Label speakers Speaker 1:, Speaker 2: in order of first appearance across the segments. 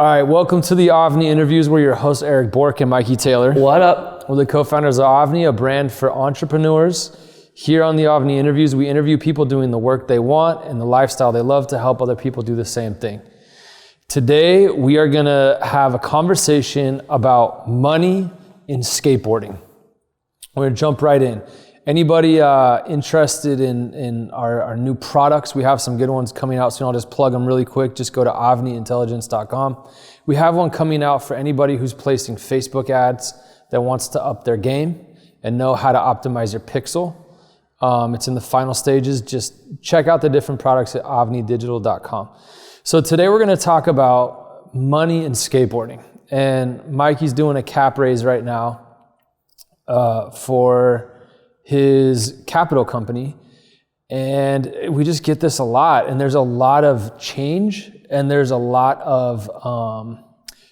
Speaker 1: All right, welcome to the AVNI Interviews. We're your hosts, Eric Bork and Mikey Taylor.
Speaker 2: What up?
Speaker 1: We're the co-founders of AVNI, a brand for entrepreneurs. Here on the AVNI Interviews, we interview people doing the work they want and the lifestyle they love to help other people do the same thing. Today, we are gonna have a conversation about money in skateboarding. We're gonna jump right in. Anybody interested in our new products? We have some good ones coming out soon. I'll just plug them really quick. Just go to avniintelligence.com. We have one coming out for anybody who's placing Facebook ads that wants to up their game and know how to optimize your pixel. It's in the final stages. Just check out the different products at avnidigital.com. So today we're gonna talk about money in skateboarding. And Mikey's doing a cap raise right now for his capital company, and we just get this a lot, and there's a lot of change, and there's a lot of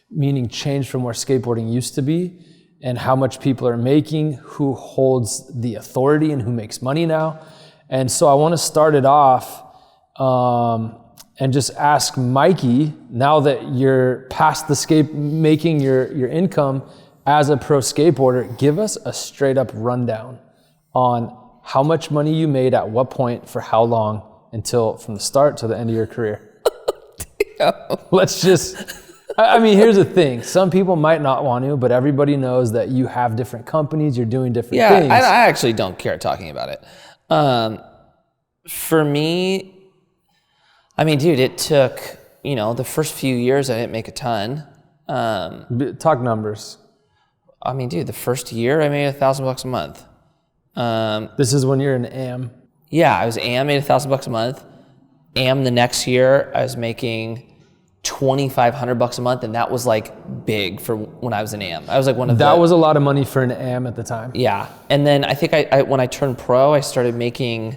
Speaker 1: meaning change from where skateboarding used to be and how much people are making, who holds the authority and who makes money now. And so I want to start it off and just ask Mikey, now that you're past the making your income as a pro skateboarder, give us a straight up rundown on how much money you made at what point for how long until from the start to the end of your career. Let's just, I mean, here's the thing. Some people might not want to, but everybody knows that you have different companies, you're doing different things.
Speaker 2: Yeah, I actually don't care talking about it. For me, I mean, dude, it took, the first few years I didn't make a ton.
Speaker 1: Talk numbers.
Speaker 2: I mean, dude, the first year I made $1,000 a month.
Speaker 1: This is when you're an AM.
Speaker 2: Yeah, I was AM, made $1,000 a month. AM the next year, I was making $2,500 a month, and that was like big for when I was an AM. I was like
Speaker 1: That was a lot of money for an AM at the time.
Speaker 2: Yeah, and then I think I when I turned pro, I started making,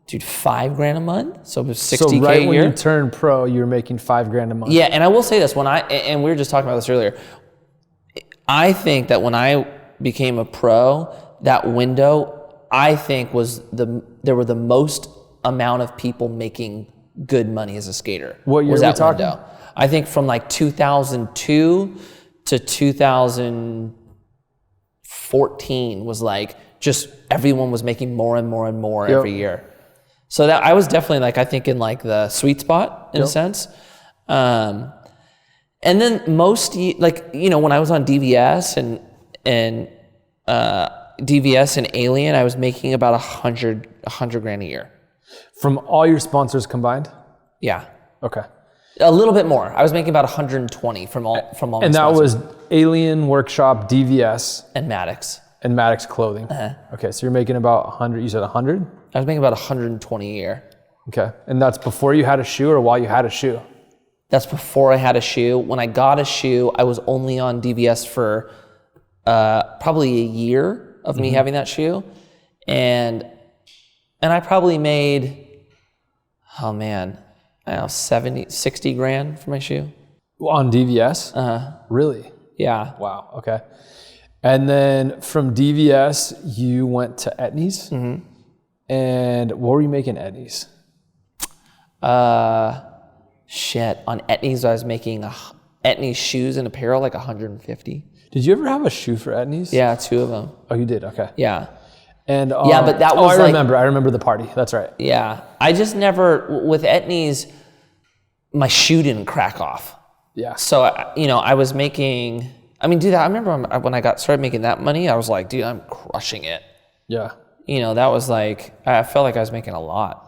Speaker 2: dude, $5,000 a month. So it was $60K
Speaker 1: So right
Speaker 2: a
Speaker 1: when
Speaker 2: year.
Speaker 1: you turned pro, you were making $5,000 a month.
Speaker 2: Yeah, and I will say this, and we were just talking about this earlier, I think that when I became a pro, that window, I think there were the most amount of people making good money as a skater.
Speaker 1: What year
Speaker 2: was
Speaker 1: are we
Speaker 2: that
Speaker 1: talking?
Speaker 2: window? I think from like 2002 to 2014 was like just everyone was making more and more and more every year. So that I was definitely like, I think in like the sweet spot in a sense. And then most, like, when I was on DVS and DVS and Alien, I was making about $100,000 a year.
Speaker 1: From all your sponsors combined?
Speaker 2: Yeah.
Speaker 1: Okay.
Speaker 2: A little bit more. I was making about 120 from all my
Speaker 1: And that
Speaker 2: sponsors.
Speaker 1: was Alien, Workshop, DVS.
Speaker 2: And Maddox.
Speaker 1: And Maddox Clothing. Okay, so you're making about 100, you said 100?
Speaker 2: I was making about 120 a year.
Speaker 1: Okay, and that's before you had a shoe or while you had a shoe?
Speaker 2: That's before I had a shoe. When I got a shoe, I was only on DVS for probably a year of me having that shoe. And I probably made, I don't know, 60 grand for my shoe.
Speaker 1: On DVS? Really?
Speaker 2: Yeah.
Speaker 1: Wow, okay. And then from DVS, you went to Etnies. And what were you making Etnies?
Speaker 2: On Etnies, I was making Etnies shoes and apparel like 150.
Speaker 1: Did you ever have a shoe for Etnies?
Speaker 2: Yeah, 2 of them.
Speaker 1: Oh, you did? Okay.
Speaker 2: Yeah.
Speaker 1: And
Speaker 2: yeah, but that was
Speaker 1: I remember the party. That's right.
Speaker 2: Yeah. I just never, with Etnies, my shoe didn't crack off.
Speaker 1: Yeah.
Speaker 2: So, I was making, dude, I remember when I started making that money, I was like, dude, I'm crushing it.
Speaker 1: Yeah.
Speaker 2: That was like, I felt like I was making a lot.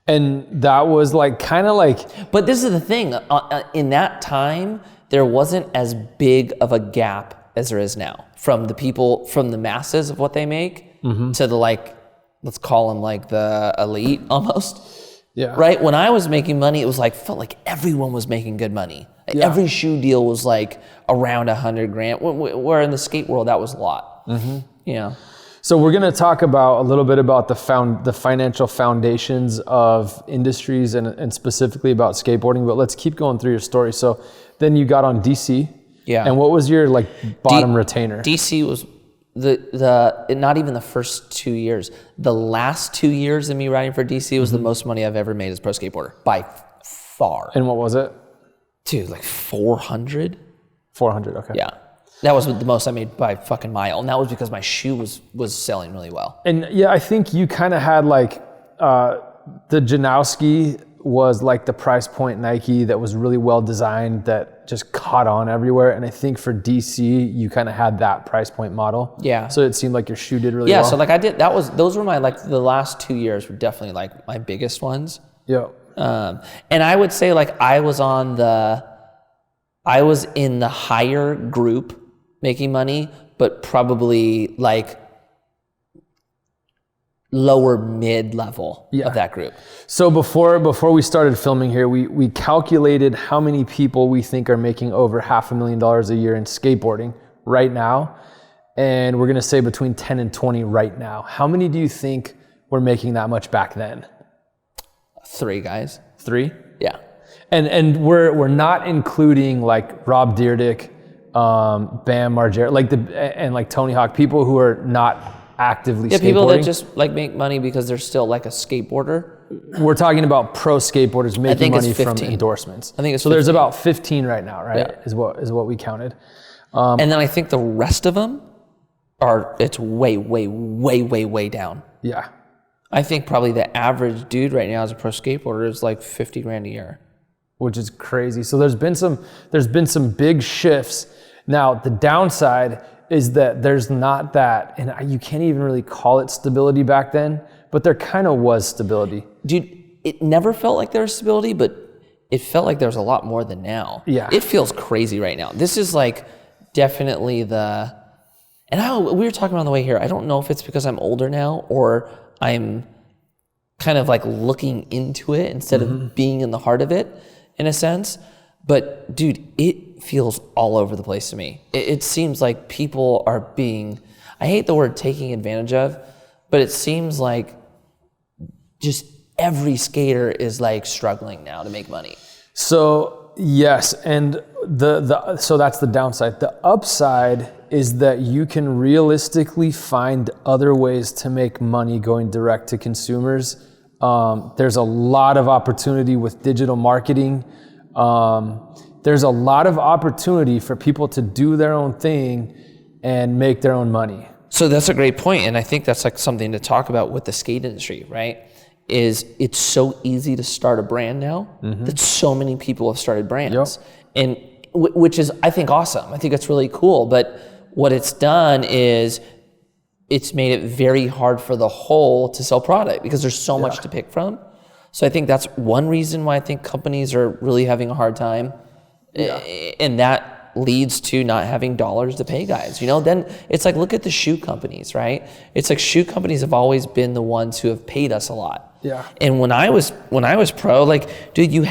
Speaker 1: And that was like, kind of like...
Speaker 2: But this is the thing, in that time, there wasn't as big of a gap as there is now from the people, from the masses of what they make to the let's call them like the elite almost.
Speaker 1: Yeah.
Speaker 2: Right? When I was making money, it was like, felt like everyone was making good money. Yeah. Every shoe deal was like around $100,000, where in the skate world, that was a lot.
Speaker 1: So we're going to talk about a little bit about the financial foundations of industries and specifically about skateboarding, but let's keep going through your story. So then you got on DC.
Speaker 2: Yeah.
Speaker 1: And what was your bottom retainer?
Speaker 2: DC was the not even the first 2 years. The last 2 years of me riding for DC was the most money I've ever made as a pro skateboarder by far.
Speaker 1: And what was it?
Speaker 2: Dude, like 400.
Speaker 1: 400. Okay.
Speaker 2: Yeah. That was the most I made by fucking mile. And that was because my shoe was selling really well.
Speaker 1: And yeah, I think you kind of had like, the Janowski was like the price point Nike that was really well designed that just caught on everywhere. And I think for DC, you kind of had that price point model.
Speaker 2: Yeah.
Speaker 1: So it seemed like your shoe did really well.
Speaker 2: Yeah, so like those were my, like the last 2 years were definitely like my biggest ones.
Speaker 1: Yeah.
Speaker 2: And I would say like I was in the higher group making money, but probably like lower mid level of that group.
Speaker 1: So before we started filming here, we calculated how many people we think are making over $500,000 a year in skateboarding right now. And we're gonna say between 10 and 20 right now. How many do you think were making that much back then?
Speaker 2: 3 guys.
Speaker 1: 3?
Speaker 2: Yeah.
Speaker 1: And we're not including like Rob Dyrdek, Bam Margera, and like Tony Hawk, people who are not actively skateboarding.
Speaker 2: People that just like make money because they're still like a skateboarder.
Speaker 1: We're talking about pro skateboarders making money from
Speaker 2: 15.
Speaker 1: endorsements.
Speaker 2: I think it's
Speaker 1: so
Speaker 2: 15.
Speaker 1: There's about 15 right now, right?
Speaker 2: Yeah.
Speaker 1: Is what we counted.
Speaker 2: And then I think the rest of them it's way down.
Speaker 1: Yeah.
Speaker 2: I think probably the average dude right now as a pro skateboarder is like 50 grand a year.
Speaker 1: Which is crazy. So there's been some big shifts. Now the downside is that there's not that, and you can't even really call it stability back then, but there kind of was stability.
Speaker 2: Dude, it never felt like there was stability, but it felt like there's a lot more than now.
Speaker 1: Yeah.
Speaker 2: It feels crazy right now. This is like definitely we were talking on the way here, I don't know if it's because I'm older now or I'm kind of like looking into it instead of being in the heart of it in a sense. But dude, it feels all over the place to me. It seems like people are being, I hate the word taking advantage of, but it seems like just every skater is like struggling now to make money.
Speaker 1: So yes, and so that's the downside. The upside is that you can realistically find other ways to make money going direct to consumers. There's a lot of opportunity with digital marketing. There's a lot of opportunity for people to do their own thing and make their own money.
Speaker 2: So that's a great point, and I think that's like something to talk about with the skate industry, right? Is it's so easy to start a brand now that so many people have started brands, and which is I think awesome. I think it's really cool. But what it's done is it's made it very hard for the whole to sell product because there's so much to pick from. So I think that's one reason why I think companies are really having a hard time. And that leads to not having dollars to pay guys. You know, then it's like, look at the shoe companies, right? It's like shoe companies have always been the ones who have paid us a lot.
Speaker 1: Yeah.
Speaker 2: And when I was pro, like, dude,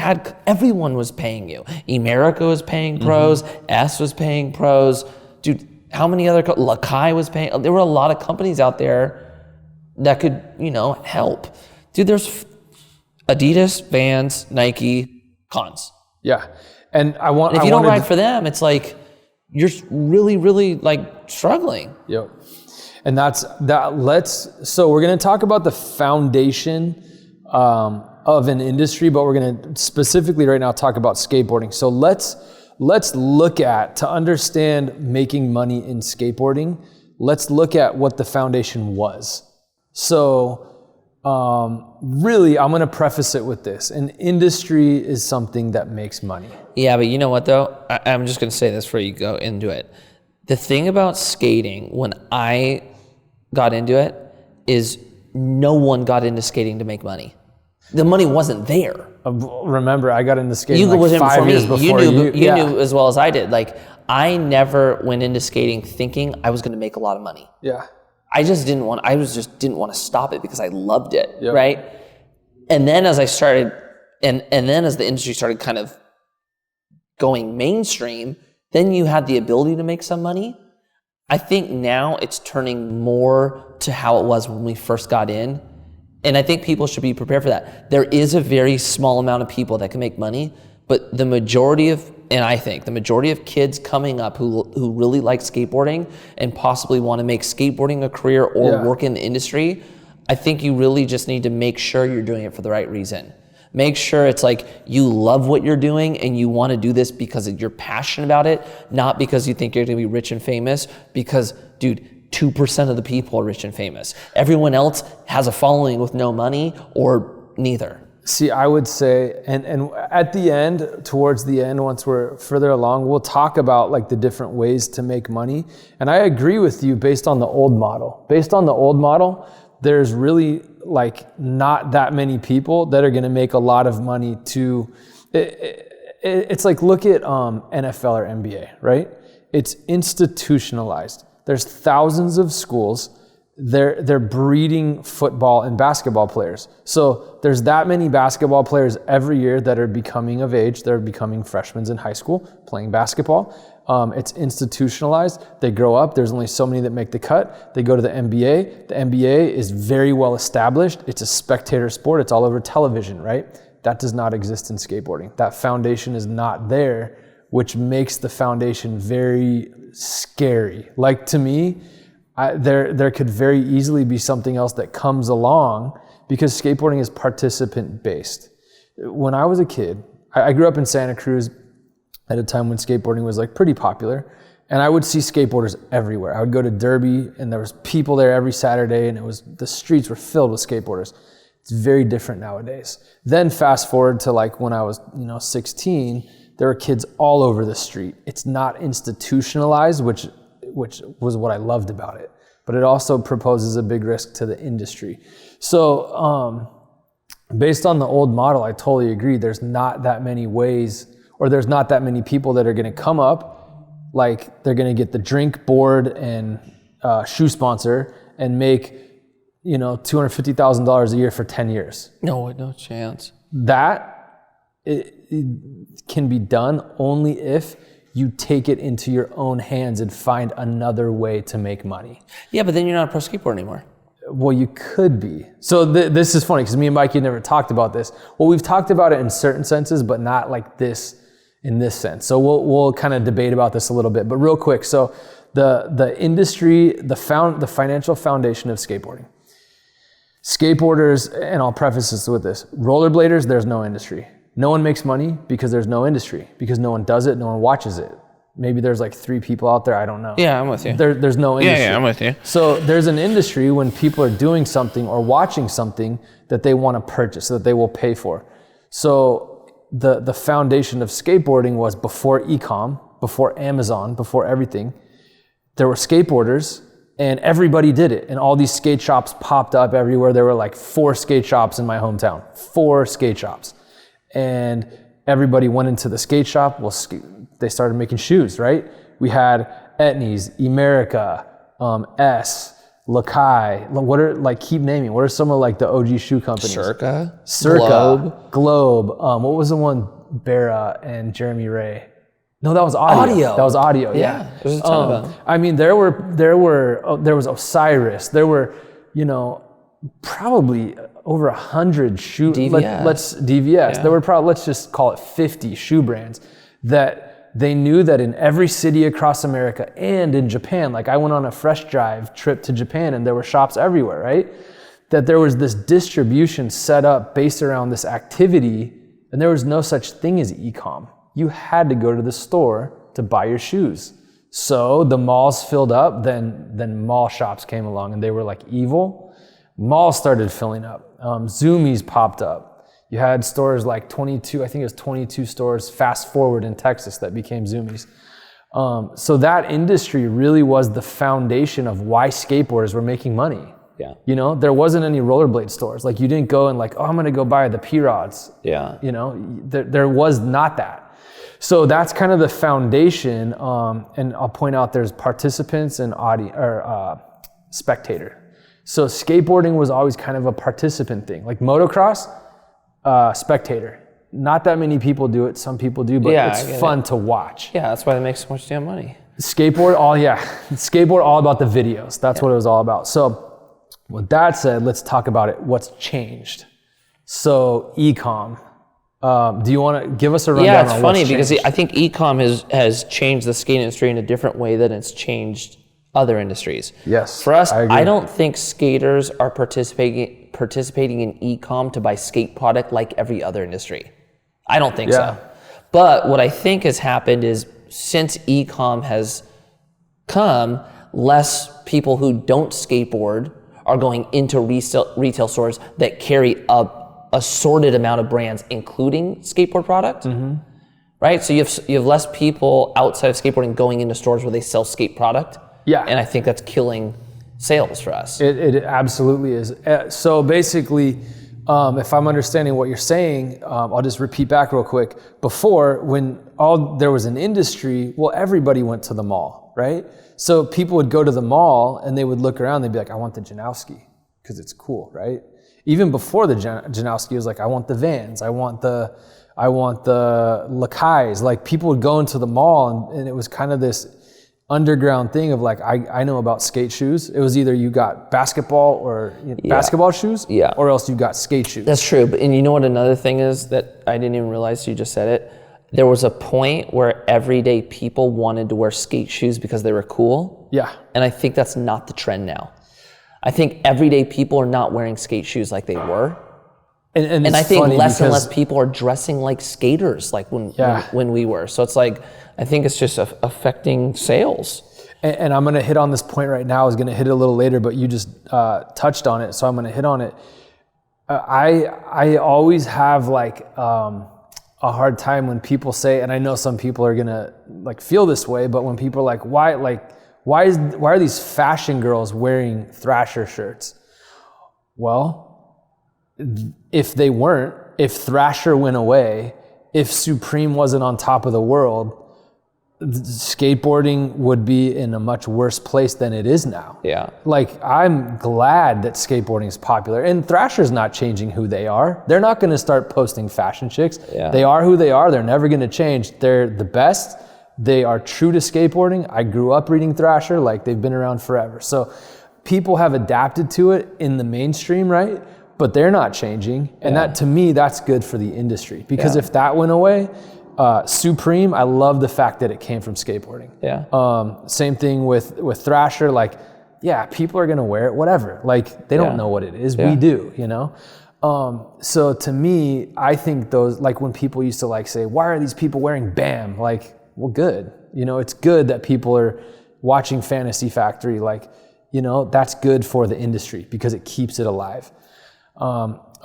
Speaker 2: everyone was paying you. Emerica was paying pros, S was paying pros. Dude, how many other, Lakai was paying, there were a lot of companies out there that could, help. Dude, there's Adidas, Vans, Nike, Cons.
Speaker 1: Yeah. And
Speaker 2: if you don't ride for them, it's like you're really, really like struggling.
Speaker 1: Yep. And so we're going to talk about the foundation of an industry, but we're going to specifically right now talk about skateboarding. So let's look at, to understand making money in skateboarding, let's look at what the foundation was. So really, I'm going to preface it with this. An industry is something that makes money.
Speaker 2: Yeah, but you know what though? I'm just going to say this before you go into it. The thing about skating, when I got into it, is no one got into skating to make money. The money wasn't there.
Speaker 1: Remember, I got into skating
Speaker 2: like
Speaker 1: 5 years before you.
Speaker 2: You knew as well as I did. Like, I never went into skating thinking I was going to make a lot of money.
Speaker 1: Yeah.
Speaker 2: I just didn't want to stop it because I loved it, right? And then as I started, and then as the industry started kind of going mainstream, then you had the ability to make some money. I think now it's turning more to how it was when we first got in. And I think people should be prepared for that. There is a very small amount of people that can make money, but the majority of kids coming up who really like skateboarding and possibly want to make skateboarding a career or work in the industry, I think you really just need to make sure you're doing it for the right reason. Make sure it's like you love what you're doing and you want to do this because you're passionate about it, not because you think you're going to be rich and famous. Because, dude, 2% of the people are rich and famous. Everyone else has a following with no money or neither.
Speaker 1: See, I would say, and at the end, towards the end, once we're further along, we'll talk about like the different ways to make money. And I agree with you based on the old model. Based on the old model, there's really like not that many people that are going to make a lot of money it's like, look at NFL or NBA, right? It's institutionalized. There's thousands of schools. They're breeding football and basketball players. So there's that many basketball players every year that are becoming of age. They're becoming freshmen in high school playing basketball. It's institutionalized. They grow up. There's only so many that make the cut. They go to the NBA. The NBA is very well established. It's a spectator sport. It's all over television, right? That does not exist in skateboarding. That foundation is not there, which makes the foundation very scary. Like, to me, there could very easily be something else that comes along, because skateboarding is participant based. When I was a kid, I grew up in Santa Cruz at a time when skateboarding was like pretty popular, and I would see skateboarders everywhere. I would go to Derby and there was people there every Saturday, and the streets were filled with skateboarders. It's very different nowadays. Then fast forward to like when I was 16, there were kids all over the street. It's not institutionalized, which was what I loved about it. But it also proposes a big risk to the industry. So based on the old model, I totally agree. There's not that many ways, or there's not that many people that are going to come up, like they're going to get the drink, board, and shoe sponsor and make $250,000 a year for 10 years.
Speaker 2: No chance.
Speaker 1: That it can be done only if you take it into your own hands and find another way to make money.
Speaker 2: Yeah, but then you're not a pro skateboarder anymore.
Speaker 1: Well, you could be. So this is funny because me and Mikey never talked about this. Well, we've talked about it in certain senses, but not like this in this sense. So we'll kind of debate about this a little bit. But real quick, so the industry, the financial foundation of skateboarding. Skateboarders, and I'll preface this with this, rollerbladers, there's no industry. No one makes money because there's no industry, because no one does it, no one watches it. Maybe there's like 3 people out there, I don't know.
Speaker 2: Yeah, I'm with you.
Speaker 1: There's no industry.
Speaker 2: Yeah, I'm with you.
Speaker 1: So there's an industry when people are doing something or watching something that they want to purchase, that they will pay for. So the foundation of skateboarding was before e-com, before Amazon, before everything. There were skateboarders and everybody did it. And all these skate shops popped up everywhere. There were like 4 skate shops in my hometown, 4 skate shops. And everybody went into the skate shop. Well, they started making shoes, right? We had AVNI's, America, S, Lakai. What are, like, keep naming. What are some of like the OG shoe companies?
Speaker 2: Circa,
Speaker 1: Globe. What was the one? Barra and Jeremy Ray. No, that was audio. That was audio. Yeah.
Speaker 2: There's a ton of them.
Speaker 1: I mean, there was Osiris. There were, probably over 100 shoe.
Speaker 2: DVS.
Speaker 1: DVS. Yeah. There were probably, let's just call it 50 shoe brands that they knew that in every city across America and in Japan. Like, I went on a fresh drive trip to Japan and there were shops everywhere, right? That there was this distribution set up based around this activity, and there was no such thing as e-com. You had to go to the store to buy your shoes. So the malls filled up, then mall shops came along and they were like evil. Malls started filling up. Zoomies popped up. You had stores like 22, I think it was 22 stores fast forward in Texas that became Zoomies. So that industry really was the foundation of why skateboarders were making money.
Speaker 2: Yeah.
Speaker 1: There wasn't any rollerblade stores. Like, you didn't go and like, I'm going to go buy the P-Rods.
Speaker 2: Yeah.
Speaker 1: There was not that. So that's kind of the foundation. And I'll point out there's participants and spectator. So skateboarding was always kind of a participant thing. Like motocross, spectator. Not that many people do it. Some people do, but it's fun to watch.
Speaker 2: Yeah, that's why they make so much damn money.
Speaker 1: Skateboard, all about the videos. That's what it was all about. So with that said, let's talk about it. What's changed? So e-com. Do you want to give us a rundown?
Speaker 2: Yeah, it's funny because I think e-com has changed the skate industry in a different way than it's changed other industries.
Speaker 1: Yes.
Speaker 2: For us,
Speaker 1: I agree.
Speaker 2: I don't think skaters are participating participating in e-com to buy skate product like every other industry. I don't think so. But what I think has happened is since e-com has come, less people who don't skateboard are going into retail stores that carry a assorted amount of brands, including skateboard product. Right? So you have less people outside of skateboarding going into stores where they sell skate product.
Speaker 1: Yeah.
Speaker 2: And I think that's killing sales for us.
Speaker 1: It absolutely is. So basically, if I'm understanding what you're saying, I'll just repeat back real quick. Before, when there was an industry, well, everybody went to the mall, right? So people would go to the mall and they would look around, they'd be like, I want the Janowski, because it's cool, right? Even before the Janowski, it was like, I want the Vans, I want the Lakais. Like, people would go into the mall and it was kind of this underground thing of like, I know about skate shoes. It was either you got basketball or basketball shoes, or else you got skate shoes.
Speaker 2: That's true. And you know what another thing is that I didn't even realize, you just said it. There was a point where everyday people wanted to wear skate shoes because they were cool.
Speaker 1: Yeah.
Speaker 2: And I think that's not the trend now. I think everyday people are not wearing skate shoes like they were. And I think less and less people are dressing like skaters like when we were. So it's like, I think it's just affecting sales.
Speaker 1: And I'm going to hit on this point right now. I was going to hit it a little later, but you just touched on it, so I'm going to hit on it. I always have like a hard time when people say, and I know some people are going to like feel this way, but when people are like, why are these fashion girls wearing Thrasher shirts? Well, if Thrasher went away, if Supreme wasn't on top of the world, skateboarding would be in a much worse place than it is now.
Speaker 2: Yeah.
Speaker 1: Like, I'm glad that skateboarding is popular, and Thrasher's not changing who they are. They're not going to start posting fashion chicks.
Speaker 2: Yeah.
Speaker 1: They are who they are. They're never going to change. They're the best. They are true to skateboarding. I grew up reading Thrasher. Like, they've been around forever. So people have adapted to it in the mainstream, right? But they're not changing. And that, to me, that's good for the industry. Because if that went away, Supreme, I love the fact that it came from skateboarding.
Speaker 2: Yeah.
Speaker 1: Same thing with Thrasher. Like, yeah, people are gonna wear it, whatever. Like, they don't know what it is. We do, you know? So to me, I think those, like when people used to like say, why are these people wearing BAM? Like, well, good. You know, it's good that people are watching Fantasy Factory. Like, you know, that's good for the industry because it keeps it alive.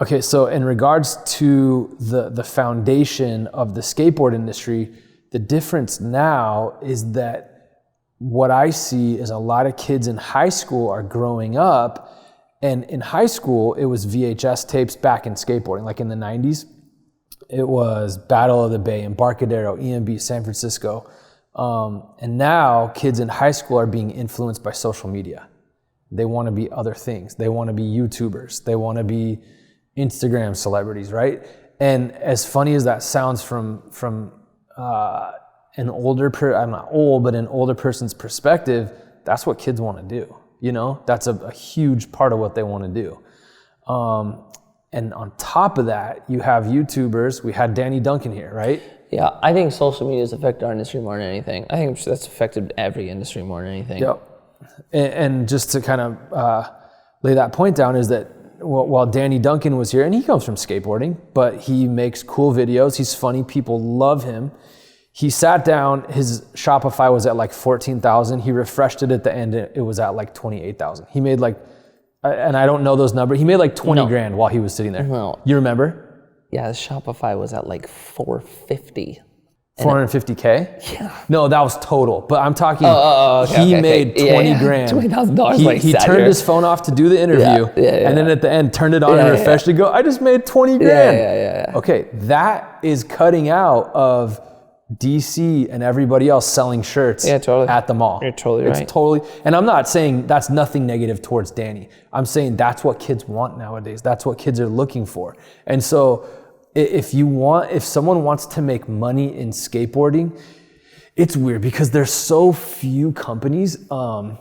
Speaker 1: Okay, so in regards to the foundation of the skateboard industry, the difference now is that what I see is a lot of kids in high school are growing up, and in high school, it was VHS tapes back in skateboarding, like in the 90s. It was Battle of the Bay, Embarcadero, EMB, San Francisco. And now kids in high school are being influenced by social media. They want to be other things. They want to be YouTubers. They want to be Instagram celebrities, right? And as funny as that sounds from an older I'm not old, but an older person's perspective, that's what kids want to do. You know, that's a huge part of what they want to do. And on top of that, you have YouTubers. We had Danny Duncan here, right?
Speaker 2: Yeah, I think social media has affected our industry more than anything. I think that's affected every industry more than anything.
Speaker 1: Yep. And just to kind of lay that point down is that while Danny Duncan was here, and he comes from skateboarding, but he makes cool videos. He's funny. People love him. He sat down. His Shopify was at like 14,000. He refreshed it at the end. It was at like 28,000. He made like, and I don't know those numbers. He made like 20 grand while he was sitting there.
Speaker 2: No.
Speaker 1: You remember?
Speaker 2: Yeah, the Shopify was at like 450.
Speaker 1: 450K?
Speaker 2: Yeah.
Speaker 1: No, that was total. But I'm talking,
Speaker 2: okay,
Speaker 1: he made 20 grand.
Speaker 2: $20,000.
Speaker 1: He turned his phone off to do the interview, and then at the end turned it on and refreshed to go, I just made 20 grand.
Speaker 2: Yeah.
Speaker 1: Okay, that is cutting out of DC and everybody else selling shirts at the mall.
Speaker 2: You're totally right.
Speaker 1: It's totally, and I'm not saying that's nothing negative towards Danny. I'm saying that's what kids want nowadays. That's what kids are looking for. And so if someone wants to make money in skateboarding, it's weird because there's so few companies that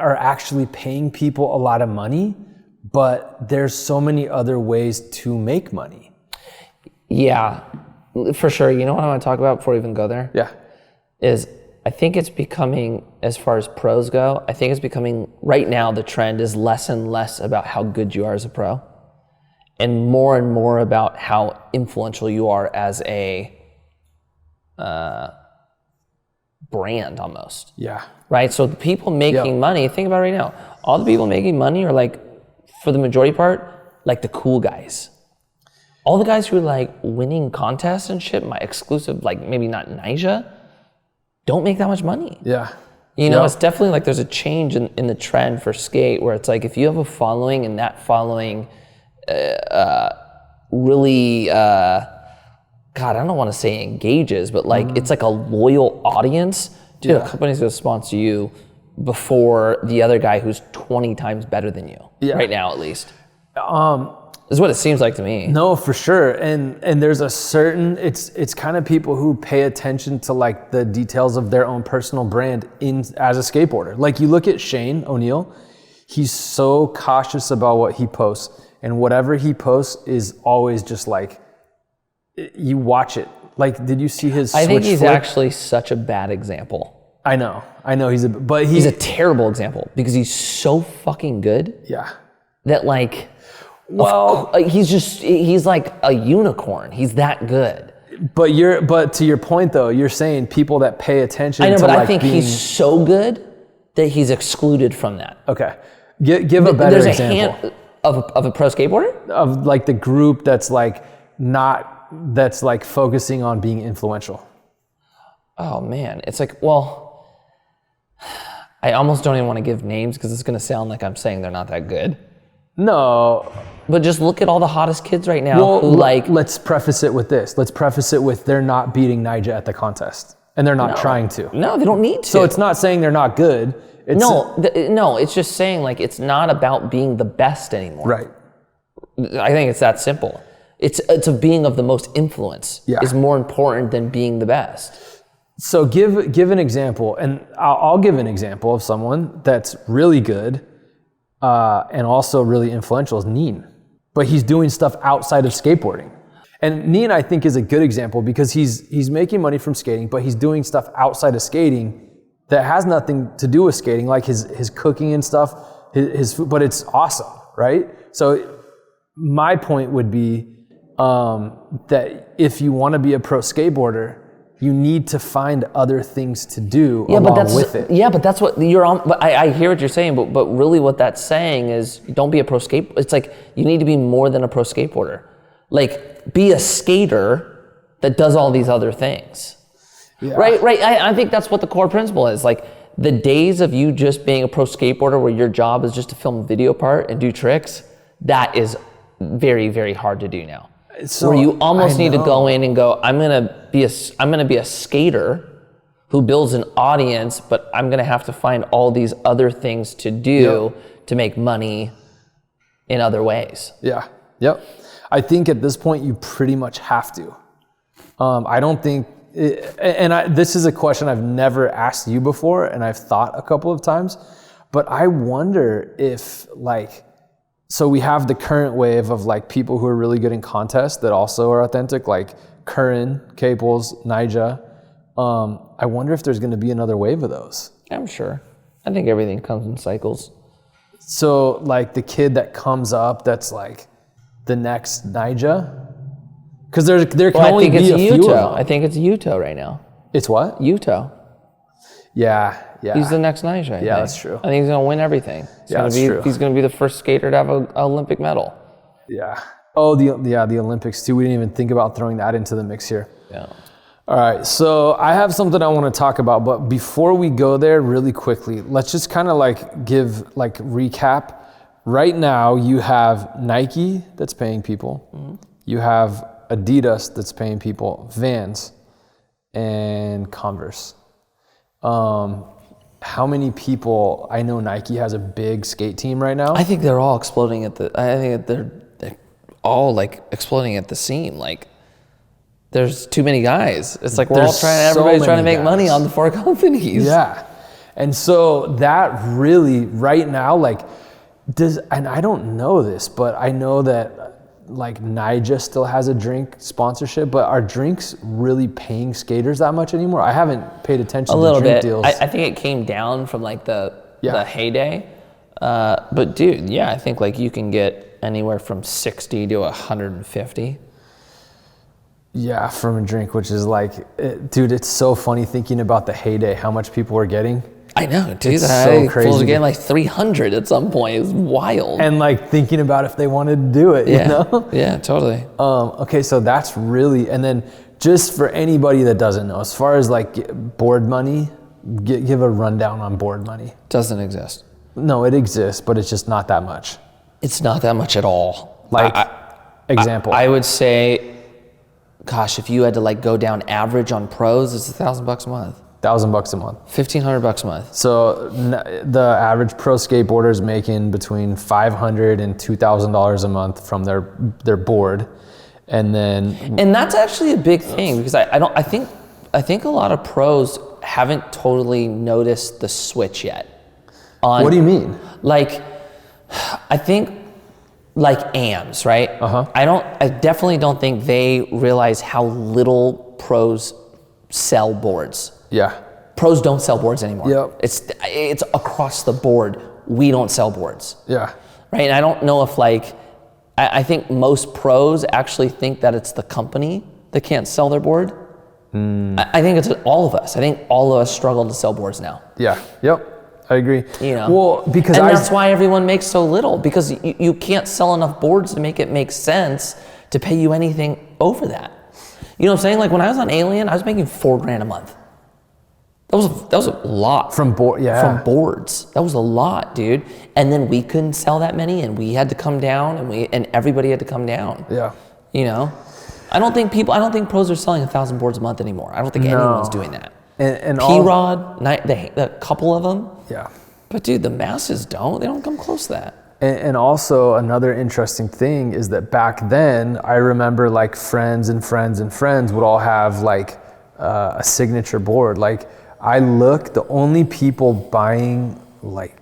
Speaker 1: are actually paying people a lot of money, but there's so many other ways to make money.
Speaker 2: Yeah, for sure. You know what I want to talk about before we even go there?
Speaker 1: Yeah.
Speaker 2: Is I think it's becoming, as far as pros go, I think it's becoming, right now the trend is less and less about how good you are as a pro and more about how influential you are as a brand almost.
Speaker 1: Yeah.
Speaker 2: Right? So the people making money, think about it right now, all the people making money are like, for the majority part, like the cool guys. All the guys who are like winning contests and shit, my exclusive, like maybe not Nyjah, don't make that much money.
Speaker 1: Yeah.
Speaker 2: You know, it's definitely like there's a change in the trend for skate where it's like if you have a following and that following really, God, I don't want to say engages, but like it's like a loyal audience, dude, a company's going to sponsor you before the other guy who's 20 times better than you, right now at least. Is what it seems like to me.
Speaker 1: No, for sure. And there's a certain, it's kind of people who pay attention to like the details of their own personal brand as a skateboarder. Like you look at Shane O'Neill, he's so cautious about what he posts, and whatever he posts is always just like, you watch it. Like, did you see his switch
Speaker 2: I think he's
Speaker 1: flip?
Speaker 2: actually such a bad example.
Speaker 1: I know he's
Speaker 2: a terrible example because he's so fucking good.
Speaker 1: Yeah.
Speaker 2: That like,
Speaker 1: well,
Speaker 2: he's like a unicorn. He's that good.
Speaker 1: But to your point though, you're saying people that pay attention.
Speaker 2: I know,
Speaker 1: to
Speaker 2: but
Speaker 1: like
Speaker 2: I think he's so good that he's excluded from that.
Speaker 1: Okay, give a better example.
Speaker 2: There's a hand of a pro skateboarder?
Speaker 1: Of like the group that's like focusing on being influential.
Speaker 2: Oh man, it's like, well, I almost don't even want to give names because it's going to sound like I'm saying they're not that good.
Speaker 1: No.
Speaker 2: But just look at all the hottest kids right now who like...
Speaker 1: Let's preface it with this. Let's preface it with they're not beating Nyjah at the contest. And they're not trying to.
Speaker 2: No, they don't need to.
Speaker 1: So it's not saying they're not good.
Speaker 2: No, it's just saying like it's not about being the best anymore.
Speaker 1: Right.
Speaker 2: I think it's that simple. It's a being of the most influence is more important than being the best.
Speaker 1: So give an example, and I'll give an example of someone that's really good and also really influential is Neen. But he's doing stuff outside of skateboarding. And Neen, I think, is a good example because he's making money from skating, but he's doing stuff outside of skating that has nothing to do with skating, like his cooking and stuff, his food, but it's awesome, right? So my point would be that if you want to be a pro skateboarder, you need to find other things to do along with it.
Speaker 2: Yeah, but that's what you're on. But I hear what you're saying, but really what that's saying is don't be a pro skateboarder. It's like you need to be more than a pro skateboarder. Like be a skater that does all these other things. Yeah. Right. I think that's what the core principle is. Like the days of you just being a pro skateboarder where your job is just to film a video part and do tricks, that is very, very hard to do now. So where you almost need to go in and go, I'm gonna be a skater who builds an audience, but I'm gonna have to find all these other things to do to make money in other ways.
Speaker 1: Yeah. Yep. I think at this point you pretty much have to. I don't think, this is a question I've never asked you before, and I've thought a couple of times, but I wonder if so we have the current wave of like people who are really good in contests that also are authentic, like Curran, Caples, Nyjah. I wonder if there's going to be another wave of those.
Speaker 2: I'm sure. I think everything comes in cycles.
Speaker 1: So like the kid that comes up that's like the next Nyjah, because there can only be a few of them.
Speaker 2: I think it's Yuto right now.
Speaker 1: It's what?
Speaker 2: Yuto.
Speaker 1: Yeah.
Speaker 2: He's the next Nyjah.
Speaker 1: Yeah, that's true.
Speaker 2: I think he's gonna win everything.
Speaker 1: That's true.
Speaker 2: He's gonna be the first skater to have an Olympic medal.
Speaker 1: Yeah. Oh, the Olympics too. We didn't even think about throwing that into the mix here.
Speaker 2: Yeah.
Speaker 1: All right. So I have something I want to talk about, but before we go there, really quickly, let's just kind of recap. Right now, you have Nike that's paying people. Mm-hmm. You have Adidas that's paying people, Vans, and Converse. How many people? I know Nike has a big skate team right now.
Speaker 2: I think they're all exploding they're all like exploding at the seam. Like there's too many guys. It's like everybody's trying to make money on the four companies.
Speaker 1: Yeah. And so that really right now, and I don't know this, but I know that like Nyjah still has a drink sponsorship, but are drinks really paying skaters that much anymore? I haven't paid attention
Speaker 2: A
Speaker 1: to
Speaker 2: little
Speaker 1: drink
Speaker 2: bit.
Speaker 1: deals.
Speaker 2: I think it came down from like the heyday. But dude, yeah, I think like you can get anywhere from 60 to 150.
Speaker 1: Yeah, from a drink, which is like, dude, it's so funny thinking about the heyday, how much people were getting.
Speaker 2: I know, dude.
Speaker 1: It's so crazy.
Speaker 2: Fools are getting like 300 at some point. It's wild.
Speaker 1: And like thinking about if they wanted to do it, you know?
Speaker 2: Yeah, totally.
Speaker 1: Okay, so that's really, and then just for anybody that doesn't know, as far as like board money, give a rundown on board money.
Speaker 2: Doesn't exist.
Speaker 1: No, it exists, but it's just not that much.
Speaker 2: It's not that much at all.
Speaker 1: Like, example.
Speaker 2: I would say, gosh, if you had to like go down average on pros, it's $1,000 a month.
Speaker 1: $1,000 a month.
Speaker 2: $1,500 a month.
Speaker 1: So the average pro skateboarder is making between $500 and $2,000 a month from their board, and
Speaker 2: that's actually a big thing because I think a lot of pros haven't totally noticed the switch yet.
Speaker 1: What do you mean?
Speaker 2: Like, I think like AMs, right? I definitely don't think they realize how little pros sell boards.
Speaker 1: Yeah.
Speaker 2: Pros don't sell boards anymore.
Speaker 1: Yep.
Speaker 2: It's across the board. We don't sell boards.
Speaker 1: Yeah.
Speaker 2: Right. And I don't know if like, I think most pros actually think that it's the company that can't sell their board. I think it's all of us. I think all of us struggle to sell boards now.
Speaker 1: Yeah. Yep. I agree.
Speaker 2: You know.
Speaker 1: Well, because
Speaker 2: that's why everyone makes so little, because you can't sell enough boards to make it make sense to pay you anything over that. You know what I'm saying? Like when I was on Alien, I was making $4,000 a month. That was a lot.
Speaker 1: From boards.
Speaker 2: That was a lot, dude. And then we couldn't sell that many, and we had to come down, and everybody had to come down.
Speaker 1: Yeah.
Speaker 2: You know, I don't think pros are selling 1,000 boards a month anymore. I don't think anyone's doing that.
Speaker 1: And
Speaker 2: P-Rod, the couple of them.
Speaker 1: Yeah.
Speaker 2: But dude, the masses don't. They don't come close to that.
Speaker 1: And also another interesting thing is that back then, I remember like friends would all have like a signature board. Like the only people buying like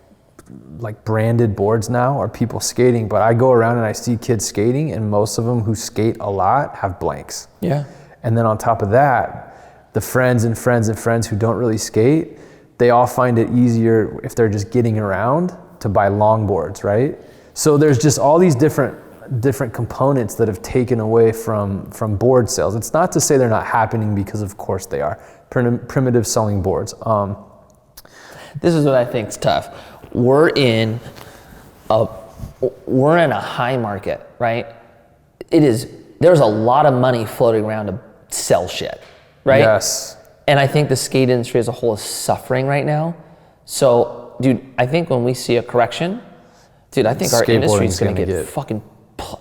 Speaker 1: branded boards now are people skating, but I go around and I see kids skating, and most of them who skate a lot have blanks.
Speaker 2: Yeah.
Speaker 1: And then on top of that, the friends who don't really skate, they all find it easier if they're just getting around to buy longboards, right? So there's just all these different components that have taken away from board sales. It's not to say they're not happening, because of course they are. Primitive selling boards.
Speaker 2: This is what I think is tough. We're in a high market, right? There's a lot of money floating around to sell shit, right?
Speaker 1: Yes.
Speaker 2: And I think the skate industry as a whole is suffering right now. So, dude, I think when we see a correction, I think our industry is going to get fucking.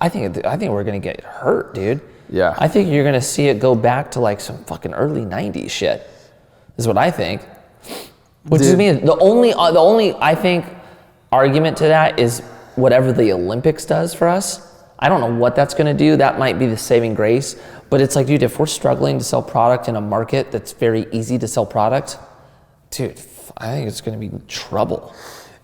Speaker 2: I think we're going to get hurt, dude.
Speaker 1: Yeah.
Speaker 2: I think you're going to see it go back to like some fucking early '90s shit. Is what I think. Which is the only I think argument to that is whatever the Olympics does for us. I don't know what that's going to do. That might be the saving grace. But it's like, dude, if we're struggling to sell product in a market that's very easy to sell product, dude, I think it's going to be trouble.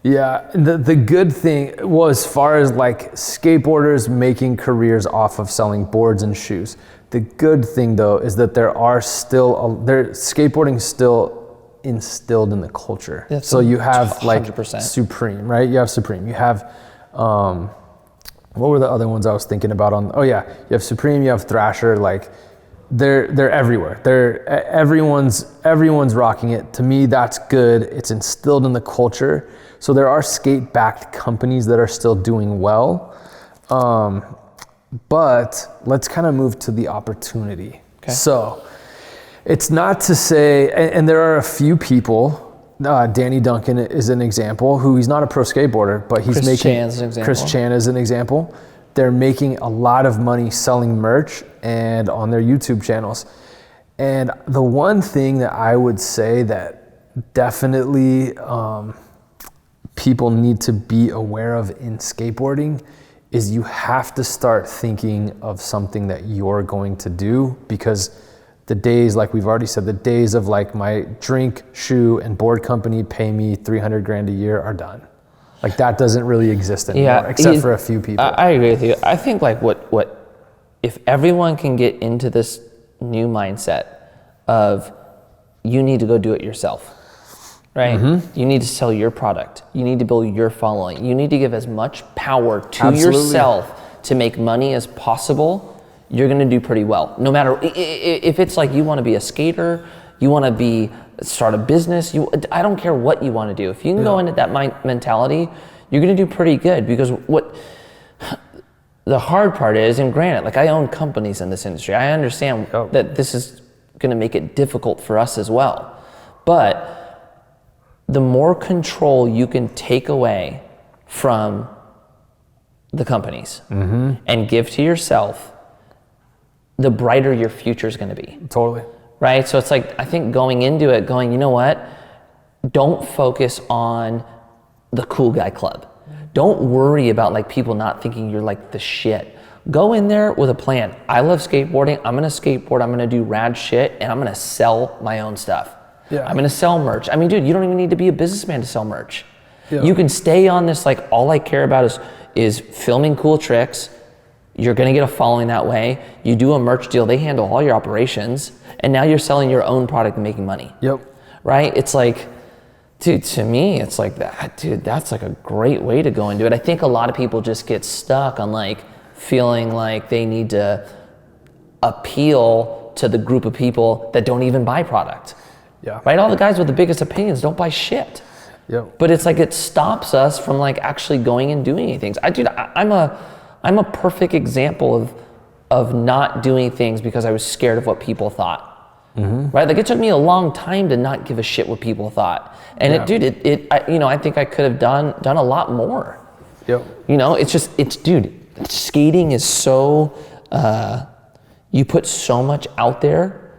Speaker 1: Yeah, the good thing was, as far as like skateboarders making careers off of selling boards and shoes, the good thing though is that skateboarding still instilled in the culture. Yeah, so you have 100%. Like Supreme, right? You have Supreme. You have, what were the other ones I was thinking about you have Supreme, you have Thrasher, like they're everywhere. Everyone's rocking it. To me, that's good. It's instilled in the culture. So there are skate-backed companies that are still doing well. But let's kind of move to the opportunity. Okay. So it's not to say, and there are a few people, Danny Duncan is an example, who he's not a pro skateboarder, but he's Chris Chan is an example. They're making a lot of money selling merch and on their YouTube channels. And the one thing that I would say that definitely people need to be aware of in skateboarding is you have to start thinking of something that you're going to do, because the days, like we've already said, the days of like my drink, shoe, and board company pay me $300,000 a year are done. Like that doesn't really exist anymore, except for a few people.
Speaker 2: I agree with you. I think like what if everyone can get into this new mindset of you need to go do it yourself, right? Mm-hmm. You need to sell your product. You need to build your following. You need to give as much power to yourself to make money as possible. You're going to do pretty well. No matter if it's like you want to be a skater, you want to start a business. I don't care what you want to do. If you can go into that mentality, you're going to do pretty good. Because what the hard part is, and granted, like I own companies in this industry. I understand that this is going to make it difficult for us as well. But the more control you can take away from the companies and give to yourself, the brighter your future is going to be.
Speaker 1: Totally.
Speaker 2: Right? So it's like, I think going into it, you know what? Don't focus on the cool guy club. Don't worry about like people not thinking you're like the shit. Go in there with a plan. I love skateboarding. I'm going to skateboard. I'm going to do rad shit, and I'm going to sell my own stuff. Yeah. I'm going to sell merch. I mean, dude, you don't even need to be a businessman to sell merch. Yeah. You can stay on this, like all I care about is filming cool tricks. You're going to get a following that way. You do a merch deal. They handle all your operations. And now you're selling your own product and making money.
Speaker 1: Yep.
Speaker 2: Right? It's like, dude, to me, it's like that, dude, that's like a great way to go into it. I think a lot of people just get stuck on like feeling like they need to appeal to the group of people that don't even buy product.
Speaker 1: Yeah.
Speaker 2: Right? All the guys with the biggest opinions don't buy shit.
Speaker 1: Yep.
Speaker 2: But it's like it stops us from like actually going and doing things. I'm a perfect example of not doing things because I was scared of what people thought. Right? Like it took me a long time to not give a shit what people thought. And I think I could have done a lot more.
Speaker 1: Yep.
Speaker 2: You know, dude, skating is so, you put so much out there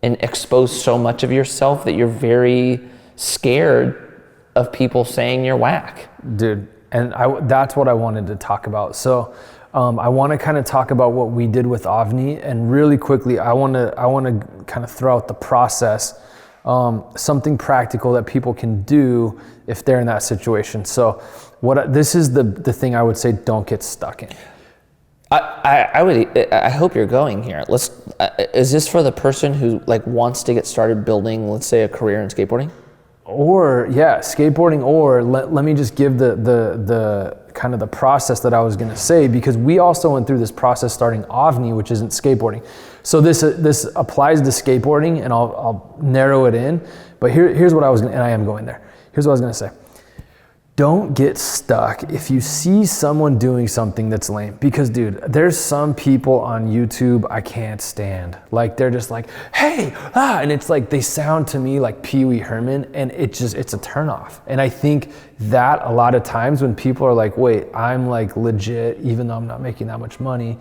Speaker 2: and expose so much of yourself that you're very scared of people saying you're whack.
Speaker 1: Dude, and that's what I wanted to talk about. So I want to kind of talk about what we did with AVNI, and really quickly, I want to kind of throw out the process, something practical that people can do if they're in that situation. So this is the thing I would say, don't get stuck in.
Speaker 2: I hope you're going here. Is this for the person who like wants to get started building, let's say, a career in skateboarding?
Speaker 1: Or skateboarding, or let me just give the kind of the process that I was going to say, because we also went through this process starting AVNI, which isn't skateboarding. So this applies to skateboarding, and I'll narrow it in. But here's what I was going to, and I am going there. Here's what I was going to say. Don't get stuck if you see someone doing something that's lame. Because dude, there's some people on YouTube I can't stand. Like they're just like, hey, and it's like they sound to me like Pee Wee Herman, and it's a turnoff. And I think that a lot of times when people are like, wait, I'm like legit, even though I'm not making that much money,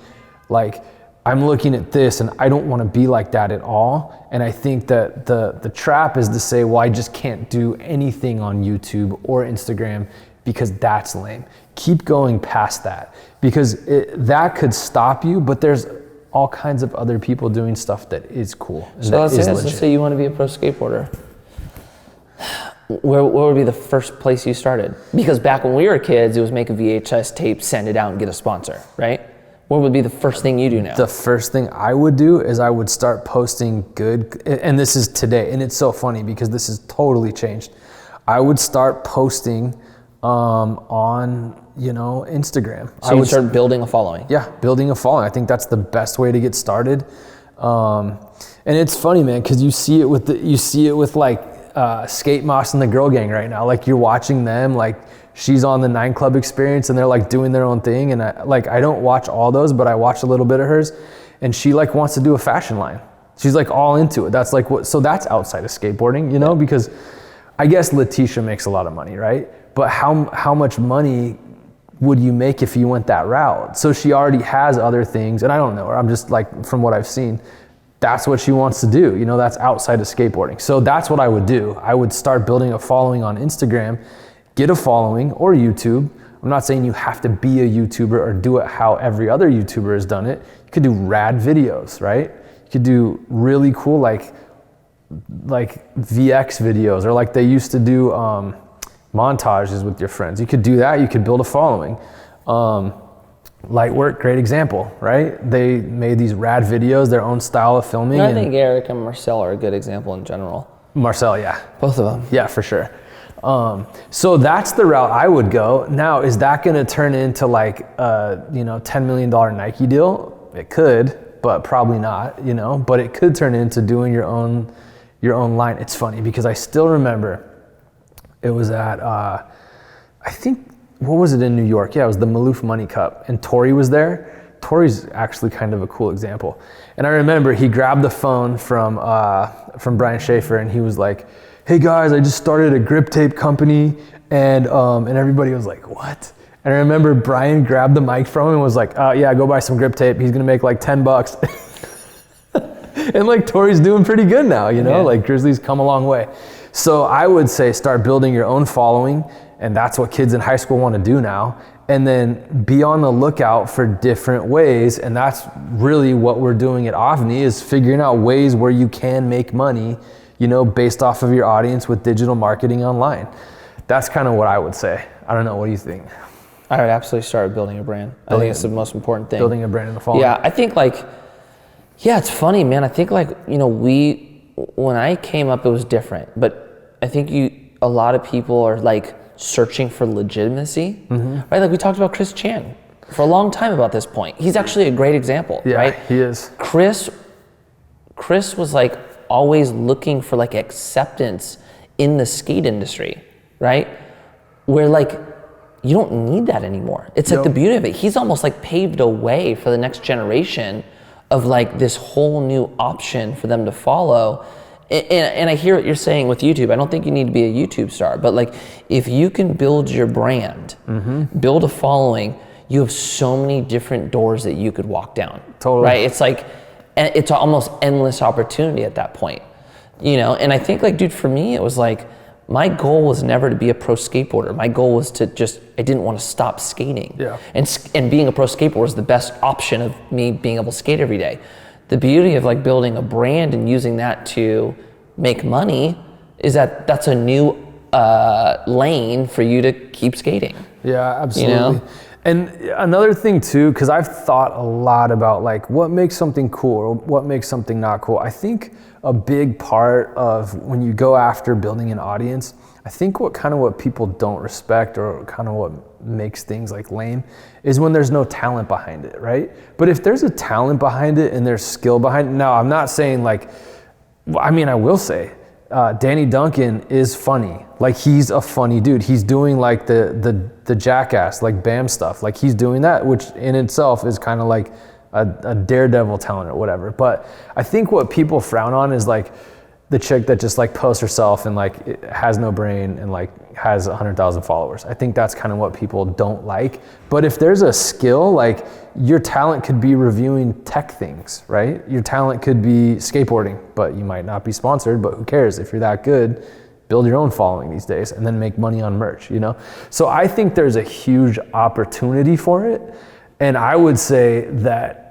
Speaker 1: like I'm looking at this and I don't want to be like that at all. And I think that the trap is to say, well, I just can't do anything on YouTube or Instagram because that's lame. Keep going past that, because that could stop you, but there's all kinds of other people doing stuff that is cool.
Speaker 2: So let's say you want to be a pro skateboarder. Where would be the first place you started? Because back when we were kids, it was make a VHS tape, send it out, and get a sponsor, right? What would be the first thing you do now?
Speaker 1: The first thing I would do is I would start posting good, and this is today, and it's so funny because this has totally changed. I would start posting on Instagram.
Speaker 2: So you start building a following.
Speaker 1: Yeah, building a following. I think that's the best way to get started. And it's funny, man, because you see it with like Skate Moss and the Girl Gang right now. Like you're watching them, like she's on the 9 Club Experience and they're like doing their own thing. And I don't watch all those, but I watch a little bit of hers, and she like wants to do a fashion line. She's like all into it. That's like so that's outside of skateboarding, because I guess Letitia makes a lot of money, right? But how much money would you make if you went that route? So she already has other things, and I don't know her. I'm just like, from what I've seen, that's what she wants to do. That's outside of skateboarding. So that's what I would do. I would start building a following on Instagram, get a following, or YouTube. I'm not saying you have to be a YouTuber or do it how every other YouTuber has done it. You could do rad videos, right? You could do really cool like VX videos, or like they used to do montages with your friends. You could do that. You could build a following. Lightwork, great example, right? They made these rad videos, their own style of filming.
Speaker 2: And I think Eric and Marcel are a good example in general.
Speaker 1: Marcel, yeah.
Speaker 2: Both of them.
Speaker 1: Yeah, for sure. So that's the route I would go. Now, is that going to turn into like a, $10 million Nike deal? It could, but probably not, but it could turn into doing your own line. It's funny because I still remember it was at, I think, what was it in New York? Yeah, it was the Maloof Money Cup, and Tori was there. Tori's actually kind of a cool example. And I remember he grabbed the phone from Brian Schaefer, and he was like, "Hey guys, I just started a grip tape company," and everybody was like, "What?" And I remember Brian grabbed the mic from him and was like, "Yeah, go buy some grip tape. He's gonna make like $10." And like Tori's doing pretty good now, like Grizzly's come a long way. So I would say start building your own following, and that's what kids in high school want to do now. And then be on the lookout for different ways, and that's really what we're doing at AVNI, is figuring out ways where you can make money, based off of your audience with digital marketing online. That's kind of what I would say. I don't know, what do you think?
Speaker 2: I would absolutely start building a brand. I think it's the most important thing.
Speaker 1: Building a brand in the following.
Speaker 2: Yeah, I think it's funny, man. I think when I came up, it was different, but I think a lot of people are like searching for legitimacy, right? Like we talked about Chris Chan for a long time about this point. He's actually a great example, right?
Speaker 1: Yeah, he is.
Speaker 2: Chris was like always looking for like acceptance in the skate industry, right? Where like you don't need that anymore. It's like the beauty of it. He's almost like paved a way for the next generation of like this whole new option for them to follow. And I hear what you're saying with YouTube. I don't think you need to be a YouTube star, but like if you can build your brand, build a following, you have so many different doors that you could walk down.
Speaker 1: Totally.
Speaker 2: Right? It's like, it's almost endless opportunity at that point, And I think like, dude, for me, it was like, my goal was never to be a pro skateboarder. My goal was to I didn't want to stop skating.
Speaker 1: Yeah.
Speaker 2: And being a pro skateboarder was the best option of me being able to skate every day. The beauty of like building a brand and using that to make money is that's a new lane for you to keep skating.
Speaker 1: Yeah, absolutely. And another thing too, because I've thought a lot about like what makes something cool or what makes something not cool. I think a big part of when you go after building an audience, I think what people don't respect or kind of what makes things like lame is when there's no talent behind it, right? But if there's a talent behind it and there's skill behind it, now I'm not saying like, I will say, Danny Duncan is funny. Like he's a funny dude. He's doing like the jackass, like Bam stuff. Like he's doing that, which in itself is kind of like a daredevil talent or whatever. But I think what people frown on is like the chick that just like posts herself and like has no brain and like has 100,000 followers. I think that's kind of what people don't like. But if there's a skill, like your talent could be reviewing tech things, right? Your talent could be skateboarding, but you might not be sponsored, but who cares? If you're that good, build your own following these days and then make money on merch, So I think there's a huge opportunity for it. And I would say that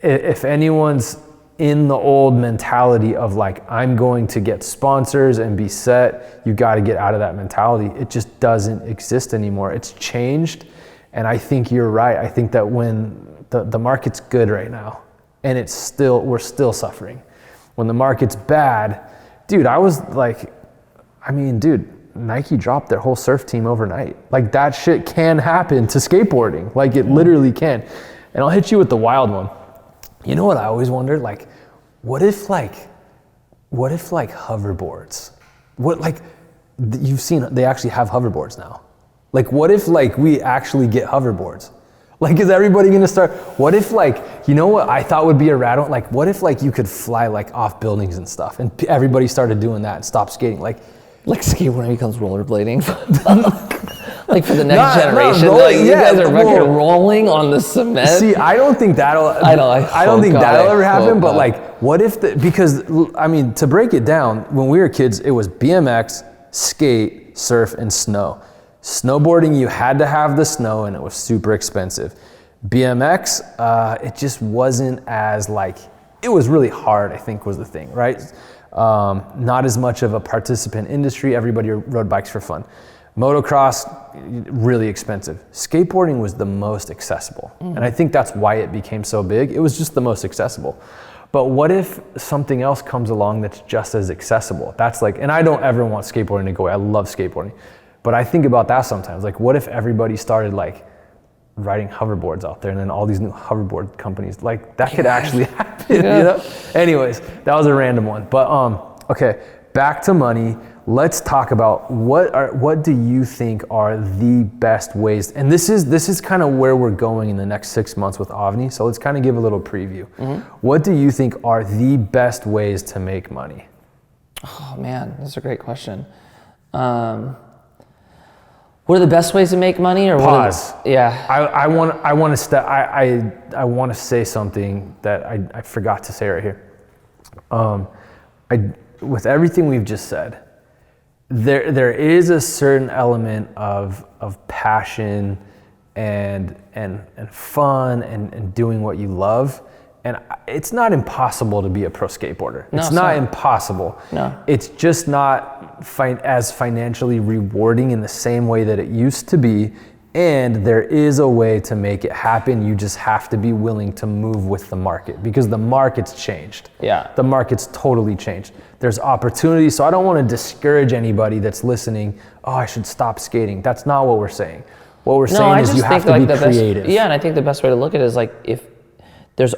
Speaker 1: if anyone's in the old mentality of like, I'm going to get sponsors and be set, you got to get out of that mentality. It just doesn't exist anymore. It's changed. And I think you're right. I think that when the market's good right now and we're still suffering. When the market's bad, dude, I was like, Nike dropped their whole surf team overnight. Like that shit can happen to skateboarding. Like it literally can. And I'll hit you with the wild one. You know what I always wondered? Like, what if hoverboards? You've seen, they actually have hoverboards now. Like, what if like we actually get hoverboards? Like, is everybody gonna start? What if like, you know what I thought would be a rad one? Like, what if like you could fly like off buildings and stuff, and everybody started doing that and stopped skating? Like
Speaker 2: skateboarding becomes rollerblading. Like for the next generation, you guys are fucking rolling on the cement.
Speaker 1: See, I don't think that'll. I don't think that'll ever happen. But like, what if? Because to break it down, when we were kids, it was BMX, skate, surf, and snow. Snowboarding, you had to have the snow, and it was super expensive. BMX, it just wasn't as like. It was really hard, I think, was the thing, right? Not as much of a participant industry. Everybody rode bikes for fun. Motocross, really expensive. Skateboarding was the most accessible. And I think that's why it became so big. It was just the most accessible. But what if something else comes along that's just as accessible? That's like, and I don't ever want skateboarding to go away. I love skateboarding. But I think about that sometimes. Like, what if everybody started like riding hoverboards out there, and then all these new hoverboard companies, like that could actually happen, you know? Anyways, that was a random one. But okay, back to money. Let's talk about what do you think are the best ways, and this is kind of where we're going in the next 6 months with AVNI, so let's kind of give a little preview. What do you think are the best ways to make money?
Speaker 2: Oh man, that's a great question. What are the best ways to make money? Or
Speaker 1: Pause.
Speaker 2: I
Speaker 1: want to say something that I forgot to say right here. With everything we've just said, there is a certain element of passion and fun and doing what you love. And it's not impossible to be a pro skateboarder.
Speaker 2: No,
Speaker 1: it's not impossible.
Speaker 2: No.
Speaker 1: It's just not as financially rewarding in the same way that it used to be. And there is a way to make it happen. You just have to be willing to move with the market, because the market's changed.
Speaker 2: Yeah.
Speaker 1: The market's totally changed. There's opportunity. So I don't want to discourage anybody that's listening. Oh, I should stop skating. That's not what we're saying. What we're saying is you have to be creative.
Speaker 2: And I think the best way to look at it is like, if there's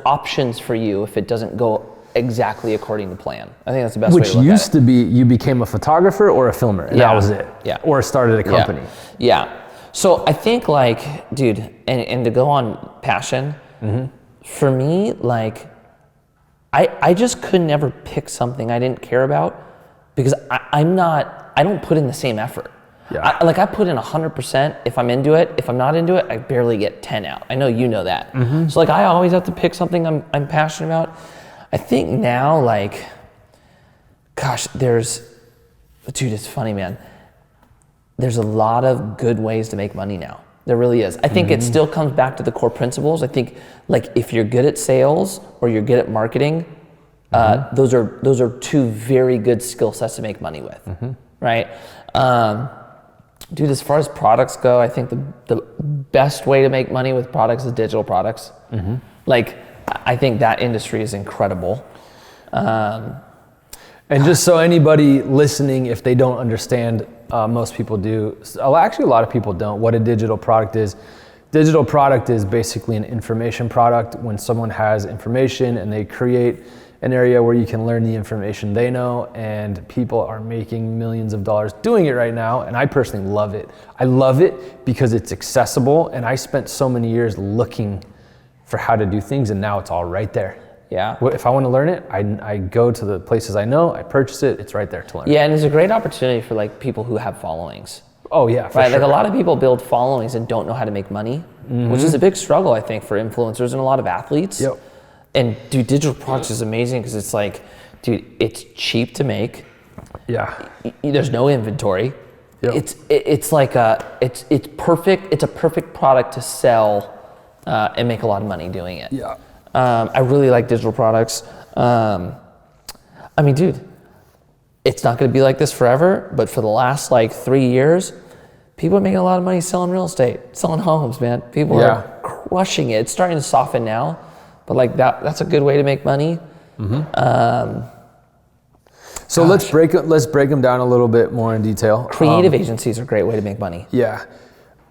Speaker 2: options for you if it doesn't go exactly according to plan. I think that's the best way to look at it. Which
Speaker 1: used to be you became a photographer or a filmer, and that was it.
Speaker 2: Yeah.
Speaker 1: Or started a company.
Speaker 2: Yeah. So I think like, dude, and to go on passion, for me, like, I just could never pick something I didn't care about, because I don't put in the same effort.
Speaker 1: Yeah.
Speaker 2: I put in 100% if I'm into it. If I'm not into it, I barely get 10 out. I know you know that. So like, I always have to pick something I'm passionate about. I think now, like, gosh, it's funny, man. There's a lot of good ways to make money now. There really is. I think it still comes back to the core principles. I think, like, if you're good at sales or you're good at marketing, those are two very good skill sets to make money with, right? Dude, as far as products go, I think the best way to make money with products is digital products. Like, I think that industry is incredible.
Speaker 1: And just so anybody listening, if they don't understand, most people do. Actually, a lot of people don't. What a digital product is. Digital product is basically an information product. When someone has information and they create an area where you can learn the information they know, and people are making millions of dollars doing it right now. And I personally love it. I love it because it's accessible, and I spent so many years looking for how to do things, and now it's all right there.
Speaker 2: Yeah.
Speaker 1: If I want to learn it, I go to the places I know, I purchase it, it's right there to learn.
Speaker 2: Yeah, and it's a great opportunity for like people who have followings.
Speaker 1: Oh yeah, for
Speaker 2: right.
Speaker 1: sure.
Speaker 2: Like, a lot of people build followings and don't know how to make money, which is a big struggle, I think, for influencers and a lot of athletes.
Speaker 1: Yep.
Speaker 2: And dude, digital products is amazing because it's like, dude, it's cheap to make.
Speaker 1: Yeah.
Speaker 2: There's no inventory. Yep. It's like it's perfect. It's a perfect product to sell and make a lot of money doing it.
Speaker 1: Yeah.
Speaker 2: I really like digital products. I mean, dude, it's not going to be like this forever, but for the last like 3 years, people are making a lot of money selling real estate, selling homes, man. People are crushing it. It's starting to soften now, but like that's a good way to make money.
Speaker 1: So let's break them down a little bit more in detail.
Speaker 2: Creative agencies are a great way to make money.
Speaker 1: Yeah.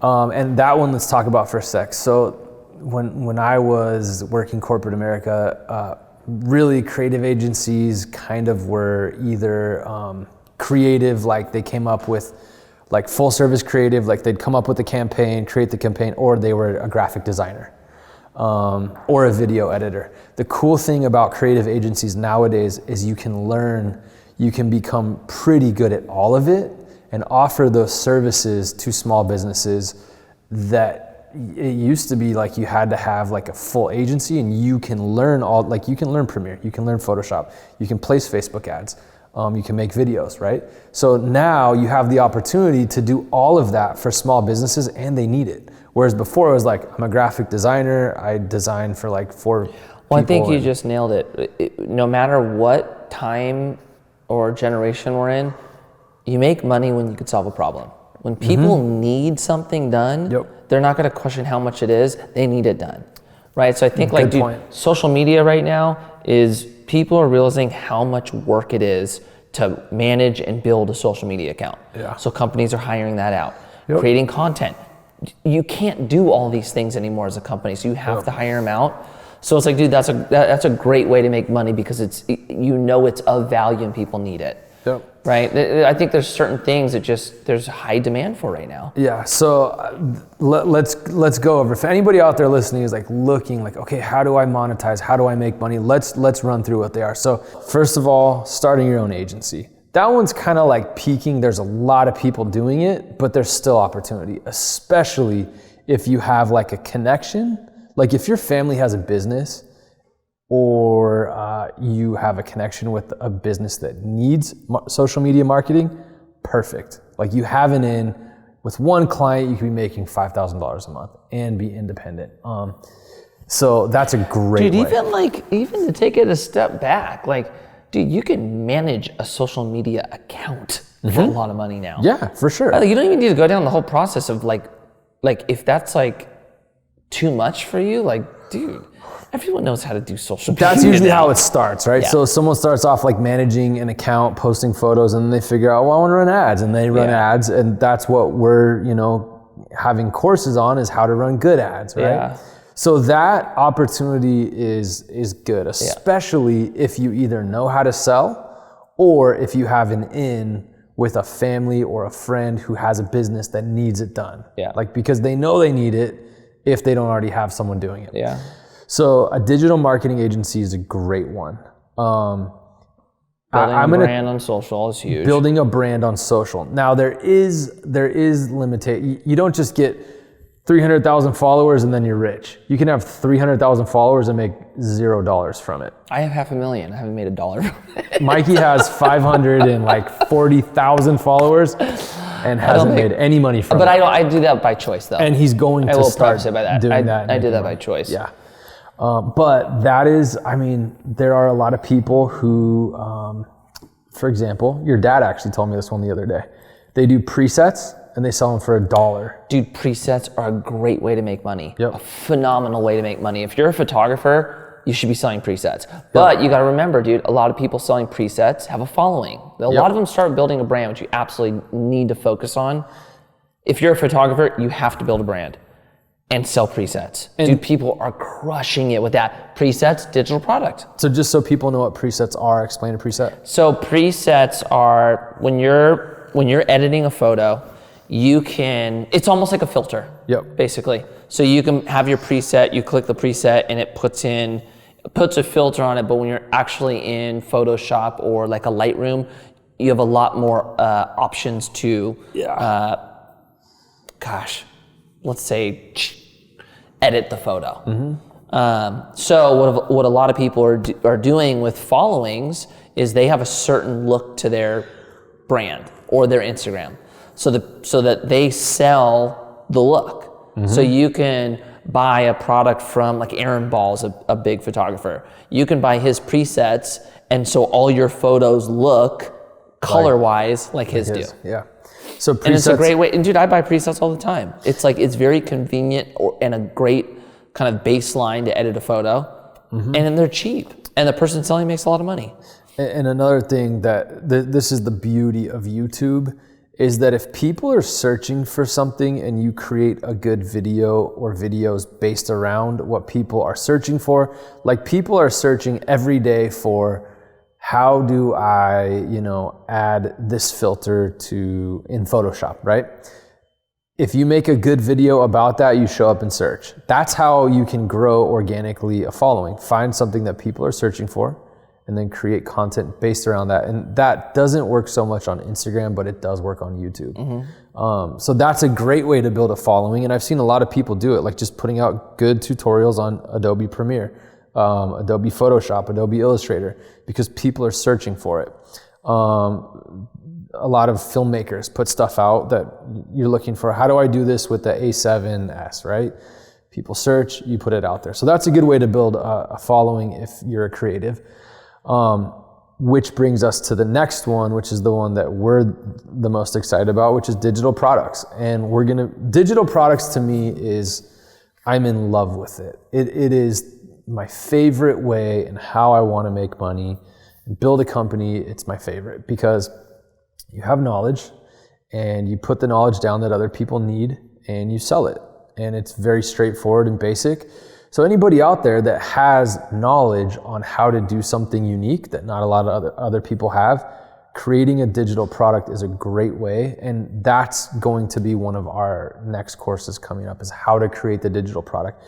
Speaker 1: And that one, let's talk about for a sec. So when I was working corporate America, really creative agencies kind of were either creative, like they came up with like full service creative, like they'd come up with a campaign, create the campaign, or they were a graphic designer or a video editor. The cool thing about creative agencies nowadays is you can become pretty good at all of it and offer those services to small businesses that it used to be like you had to have like a full agency, and you can learn you can learn Premiere, you can learn Photoshop, you can place Facebook ads, you can make videos, right? So now you have the opportunity to do all of that for small businesses, and they need it. Whereas before it was like, I'm a graphic designer, I design for like 4 people.
Speaker 2: Well, I think you just nailed it. No matter what time or generation we're in, you make money when you can solve a problem. When people need something done, they're not going to question how much it is. They need it done, right? So I think like, dude, social media right now is people are realizing how much work it is to manage and build a social media account. So companies are hiring that out, creating content. You can't do all these things anymore as a company, so you have to hire them out. So it's like, dude, that's a great way to make money because it's of value and people need it. Right? I think there's certain things that there's high demand for right now.
Speaker 1: Yeah. So let's go over. If anybody out there listening is like looking like, okay, how do I monetize? How do I make money? Let's run through what they are. So first of all, starting your own agency. That one's kind of like peaking. There's a lot of people doing it, but there's still opportunity, especially if you have like a connection. Like if your family has a business or you have a connection with a business that needs social media marketing, perfect. Like you have an in, with one client, you could be making $5,000 a month and be independent. So that's a great way.
Speaker 2: Dude, even to take it a step back, like, dude, you can manage a social media account for a lot of money now.
Speaker 1: Yeah, for sure.
Speaker 2: You don't even need to go down the whole process of like if that's like too much for you, like, dude, everyone knows how to do social media.
Speaker 1: That's usually how it starts, right? So someone starts off like managing an account, posting photos, and then they figure out, well, I want to run ads, and they run ads, and that's what we're, having courses on is how to run good ads, right? Yeah. So that opportunity is good, especially if you either know how to sell or if you have an in with a family or a friend who has a business that needs it done. Yeah. Like because they know they need it if they don't already have someone doing it.
Speaker 2: Yeah.
Speaker 1: So a digital marketing agency is a great one.
Speaker 2: Building a brand on social is huge.
Speaker 1: Building a brand on social. Now there is limitation. You don't just get 300,000 followers and then you're rich. You can have 300,000 followers and make $0 from it.
Speaker 2: I have 500,000. I haven't made $1 from it.
Speaker 1: Mikey has 540,000 followers and hasn't made any money from it.
Speaker 2: But I do that by choice though.
Speaker 1: And he's going to start doing that.
Speaker 2: I did that by choice.
Speaker 1: Yeah. But that is, there are a lot of people who, for example, your dad actually told me this one the other day. They do presets and they sell them for $1.
Speaker 2: Dude, presets are a great way to make money. Yep. A phenomenal way to make money. If you're a photographer, you should be selling presets. But you got to remember, dude, a lot of people selling presets have a following. A lot of them start building a brand, which you absolutely need to focus on. If you're a photographer, you have to build a brand and sell presets. And dude, people are crushing it with that. Presets, digital product.
Speaker 1: So just so people know what presets are, explain a preset.
Speaker 2: So presets are when you're editing a photo, it's almost like a filter, basically. So you can have your preset, you click the preset and it puts a filter on it, but when you're actually in Photoshop or like a Lightroom, you have a lot more options to, let's say, edit the photo. So what a lot of people are doing with followings is they have a certain look to their brand or their Instagram. So that they sell the look. So you can buy a product from like Aaron Ball's a big photographer. You can buy his presets, and so all your photos look color-wise like his do.
Speaker 1: Yeah. So presets,
Speaker 2: and it's a great way. And dude, I buy presets all the time. It's very convenient and a great kind of baseline to edit a photo, and then they're cheap, and the person selling makes a lot of money.
Speaker 1: And another thing that this is the beauty of YouTube is that if people are searching for something and you create a good video or videos based around what people are searching for, like people are searching every day for how do I, add this filter in Photoshop, right? If you make a good video about that, you show up in search. That's how you can grow organically a following. Find something that people are searching for and then create content based around that. And that doesn't work so much on Instagram, but it does work on YouTube. So that's a great way to build a following. And I've seen a lot of people do it, like just putting out good tutorials on Adobe Premiere, Adobe Photoshop, Adobe Illustrator, because people are searching for it. A lot of filmmakers put stuff out that you're looking for. How do I do this with the A7S, right? People search, you put it out there. So that's a good way to build a following if you're a creative. which brings us to the next one, which is the one that we're the most excited about, which is digital products. And digital products to me I'm in love with it. It is my favorite way and how I want to make money. Build a company, it's my favorite because you have knowledge and you put the knowledge down that other people need and you sell it. And it's very straightforward and basic. So anybody out there that has knowledge on how to do something unique that not a lot of other people have, creating a digital product is a great way. And that's going to be one of our next courses coming up, is how to create the digital product.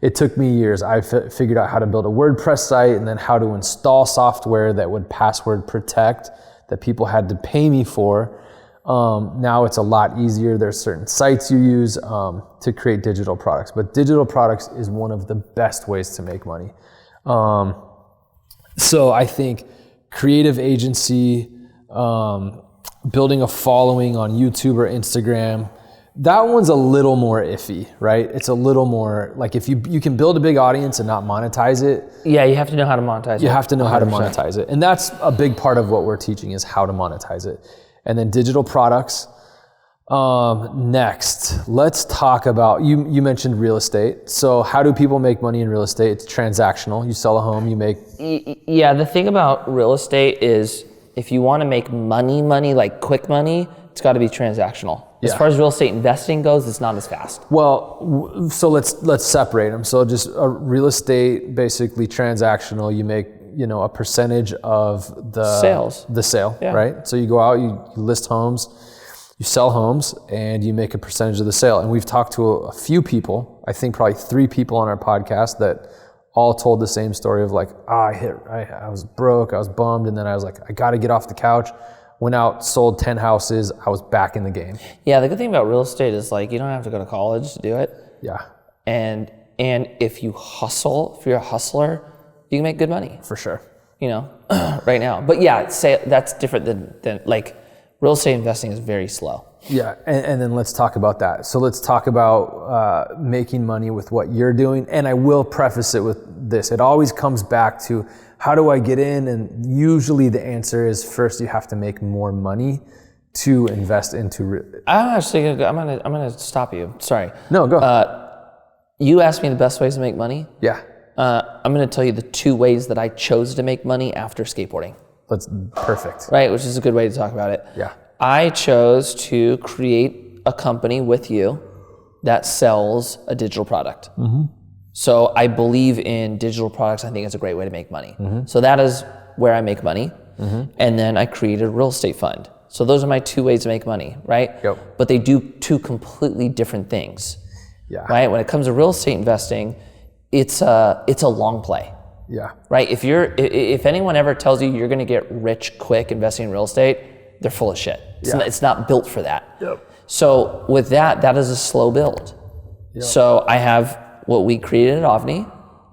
Speaker 1: It took me years. I figured out how to build a WordPress site and then how to install software that would password protect that people had to pay me for. Now it's a lot easier. There's certain sites you use to create digital products, but digital products is one of the best ways to make money. So I think creative agency, building a following on YouTube or Instagram, that one's a little more iffy, right? It's a little more like if you can build a big audience and not monetize it.
Speaker 2: Yeah, you have to know how to monetize it.
Speaker 1: You have to know 100%. How to monetize it. And that's a big part of what we're teaching, is how to monetize it. And then digital products. Next, let's talk about, you mentioned real estate. So how do people make money in real estate? It's transactional. You sell a home, you make...
Speaker 2: Yeah, the thing about real estate is if you want to make money, like quick money, it's got to be transactional. As far as real estate investing goes, it's not as fast.
Speaker 1: Well, so let's separate them. So just a real estate, basically transactional, you make, a percentage of the
Speaker 2: sales,
Speaker 1: the sale, right? So you go out, you list homes, you sell homes, and you make a percentage of the sale. And we've talked to a few people, I think probably 3 people on our podcast, that all told the same story of like, I was broke, I was bummed, and then I was like, I got to get off the couch. Went out, sold 10 houses, I was back in the game.
Speaker 2: Yeah, the good thing about real estate is like you don't have to go to college to do it.
Speaker 1: Yeah.
Speaker 2: And if you hustle, if you're a hustler, you can make good money.
Speaker 1: For sure.
Speaker 2: Right now. But yeah, that's different than like real estate investing is very slow.
Speaker 1: Yeah, and then let's talk about that. So let's talk about making money with what you're doing. And I will preface it with this. It always comes back to, how do I get in? And usually the answer is, first you have to make more money to invest into.
Speaker 2: I'm gonna stop you. Sorry.
Speaker 1: No, go.
Speaker 2: You asked me the best ways to make money.
Speaker 1: Yeah.
Speaker 2: I'm gonna tell you the 2 ways that I chose to make money after skateboarding.
Speaker 1: That's perfect.
Speaker 2: Right, which is a good way to talk about it.
Speaker 1: Yeah.
Speaker 2: I chose to create a company with you that sells a digital product. Mm-hmm. So I believe in digital products. I think it's a great way to make money. Mm-hmm. So that is where I make money. Mm-hmm. And then I created a real estate fund. So those are my 2 ways to make money, right?
Speaker 1: Yep.
Speaker 2: But they do 2 completely different things.
Speaker 1: Yeah.
Speaker 2: Right? When it comes to real estate investing, it's a long play.
Speaker 1: Yeah.
Speaker 2: Right? If anyone ever tells you you're going to get rich quick investing in real estate, they're full of shit. It's not built for that.
Speaker 1: Yep.
Speaker 2: So with that is a slow build. Yep. So I have what we created at AVNI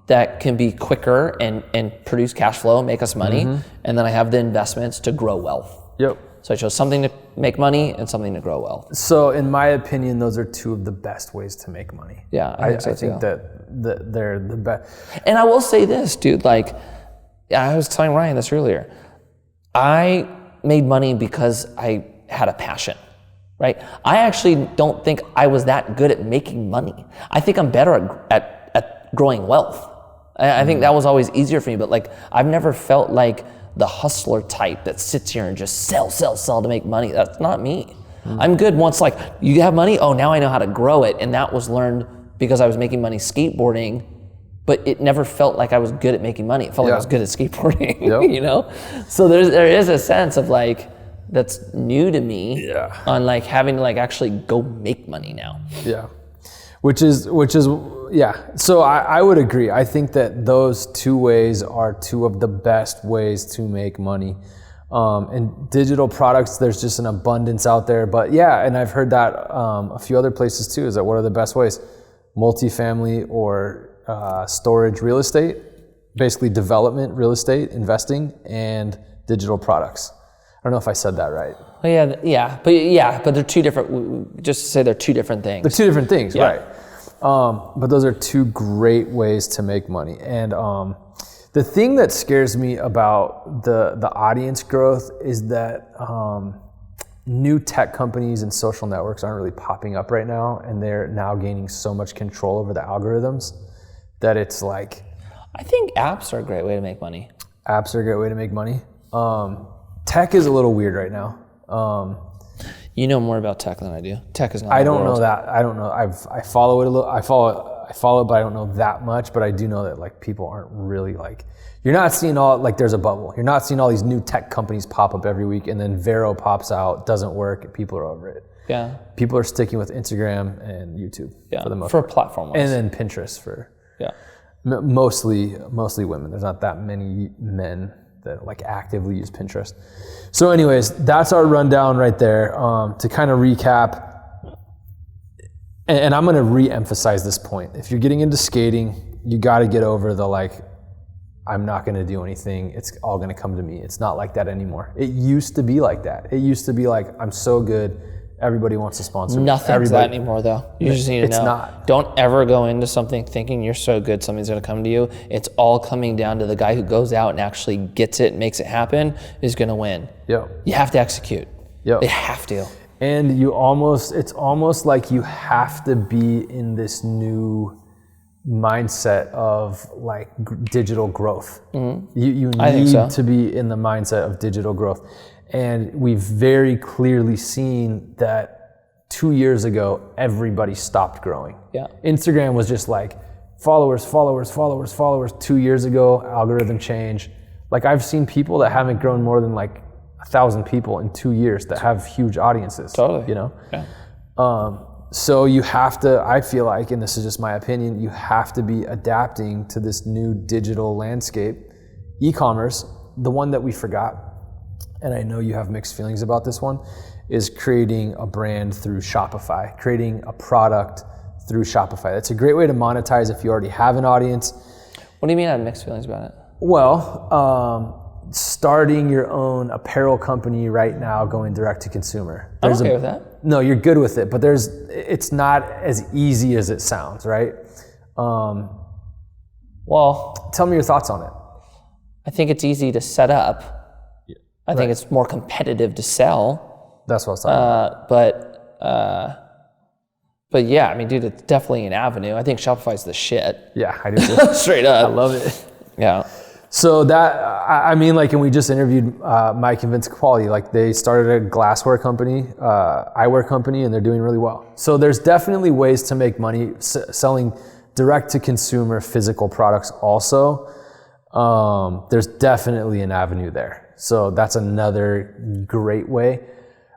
Speaker 2: that can be quicker and produce cash flow, make us money. Mm-hmm. And then I have the investments to grow wealth.
Speaker 1: Yep.
Speaker 2: So I chose something to make money and something to grow wealth.
Speaker 1: So in my opinion, those are 2 of the best ways to make money.
Speaker 2: Yeah,
Speaker 1: I think that they're the best.
Speaker 2: And I will say this, dude, like I was telling Ryan this earlier. I made money because I had a passion, right? I actually don't think I was that good at making money. I think I'm better at growing wealth. I think that was always easier for me, but like I've never felt like the hustler type that sits here and just sell to make money. That's not me. I'm good once like you have money, oh now I know how to grow it, and that was learned because I was making money skateboarding, but it never felt like I was good at making money. It felt like I was good at skateboarding, So there is a sense of like, that's new to me on like having to like actually go make money now. Yeah.
Speaker 1: Which is, so I would agree. I think that those 2 ways are 2 of the best ways to make money. And digital products, there's just an abundance out there, but and I've heard that a few other places too, is that what are the best ways? Multifamily or storage real estate, basically development real estate, investing, and digital products. I don't know if I said that right.
Speaker 2: Well, but they're 2 different, just to say they're 2 different things.
Speaker 1: They're 2 different things, right. But those are 2 great ways to make money. And The thing that scares me about the audience growth is that new tech companies and social networks aren't really popping up right now, and they're now gaining so much control over the algorithms that it's like...
Speaker 2: I think apps are a great way to make money.
Speaker 1: Apps are a great way to make money. Tech is a little weird right now.
Speaker 2: You know more about tech than I do. Tech is not
Speaker 1: I don't know that. I don't know. I follow it a little. I follow it, but I don't know that much. But I do know that like people aren't really like... You're not seeing all, like there's a bubble. You're not seeing all these new tech companies pop up every week, and then Vero pops out, doesn't work, people are over it.
Speaker 2: Yeah.
Speaker 1: People are sticking with Instagram and YouTube for the most
Speaker 2: part.
Speaker 1: For
Speaker 2: platform-wise.
Speaker 1: And then Pinterest for mostly women. There's not that many men that like actively use Pinterest. So anyways, that's our rundown right there. To kind of recap, and I'm going to re-emphasize this point. If you're getting into skating, you got to get over the like, I'm not going to do anything. It's all going to come to me. It's not like that anymore. It used to be like that. It used to be like, I'm so good. Everybody wants to sponsor me.
Speaker 2: Nothing's that anymore though. You just need to know.
Speaker 1: It's not.
Speaker 2: Don't ever go into something thinking you're so good something's going to come to you. It's all coming down to the guy who goes out and actually gets it, makes it happen, is going to win.
Speaker 1: Yep.
Speaker 2: You have to execute.
Speaker 1: Yep.
Speaker 2: They have to.
Speaker 1: And it's almost like you have to be in this new mindset of like digital growth. Mm-hmm. You need to be in the mindset of digital growth. And we've very clearly seen that 2 years ago, everybody stopped growing.
Speaker 2: Yeah.
Speaker 1: Instagram was just like followers. 2 years ago, algorithm change. Like I've seen people that haven't grown more than like 1,000 people in 2 years that have huge audiences.
Speaker 2: Totally.
Speaker 1: You know?
Speaker 2: Yeah.
Speaker 1: So you have to, I feel like, and this is just my opinion, you have to be adapting to this new digital landscape. E-commerce, the one that we forgot, and I know you have mixed feelings about this one, is creating a brand through Shopify, creating a product through Shopify. That's a great way to monetize if you already have an audience.
Speaker 2: What do you mean I have mixed feelings about it?
Speaker 1: Well, starting your own apparel company right now, going direct to consumer.
Speaker 2: I'm okay with that.
Speaker 1: No, you're good with it, but it's not as easy as it sounds, right?
Speaker 2: Well,
Speaker 1: tell me your thoughts on it.
Speaker 2: I think it's easy to set up. I think it's more competitive to sell.
Speaker 1: That's what I was talking
Speaker 2: about. But yeah, I mean, dude, it's definitely an avenue. I think Shopify's the shit.
Speaker 1: Yeah, I do too.
Speaker 2: Straight up.
Speaker 1: I love it.
Speaker 2: Yeah.
Speaker 1: So that, I mean, like, and we just interviewed Mike and Vince Quality. Like, they started a glassware company, eyewear company, and they're doing really well. So there's definitely ways to make money selling direct to consumer physical products also. There's definitely an avenue there. So that's another great way.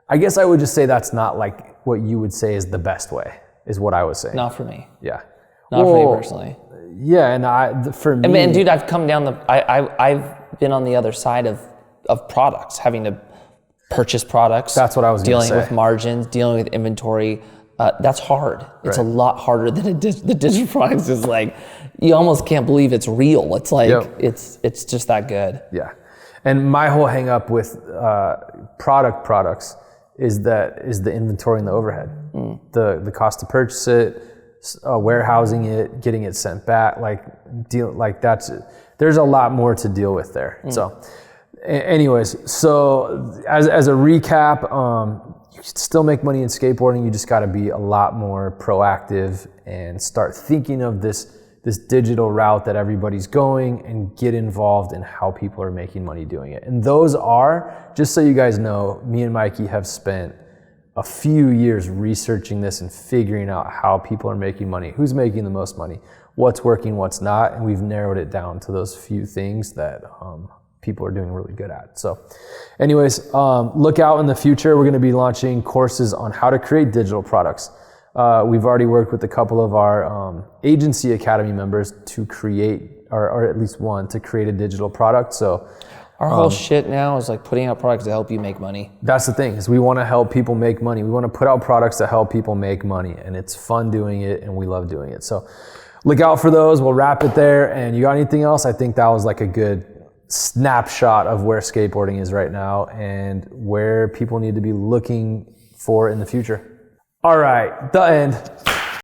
Speaker 1: I guess I would just say that's not like what you would say is the best way, is what I would say.
Speaker 2: Not for me.
Speaker 1: Yeah.
Speaker 2: Not for me personally.
Speaker 1: Yeah, and for me...
Speaker 2: I mean, dude, I've come down I've been on the other side of products, having to purchase products.
Speaker 1: That's what I was going to say.
Speaker 2: Dealing with margins, dealing with inventory. That's hard. It's a lot harder than the digital products is like, you almost can't believe it's real. It's like, it's just that good.
Speaker 1: Yeah. And my whole hang up with products is the inventory and the overhead. The cost to purchase it, warehousing it, getting it sent back, there's a lot more to deal with there. So anyways, so as a recap, you can still make money in skateboarding. You just got to be a lot more proactive and start thinking of this digital route that everybody's going and get involved in how people are making money doing it. And those are, just so you guys know, me and Mikey have spent a few years researching this and figuring out how people are making money, who's making the most money, what's working, what's not, and we've narrowed it down to those few things that people are doing really good at. So anyways, look out in the future. We're going to be launching courses on how to create digital products. We've already worked with a couple of our agency academy members to create, or at least one, to create a digital product. So
Speaker 2: our whole shit now is like putting out products to help you make money.
Speaker 1: That's the thing, is we want to help people make money. We want to put out products that help people make money, and it's fun doing it, and we love doing it. So look out for those. We'll wrap it there. And you got anything else? I think that was like a good snapshot of where skateboarding is right now and where people need to be looking for in the future. All right, the end.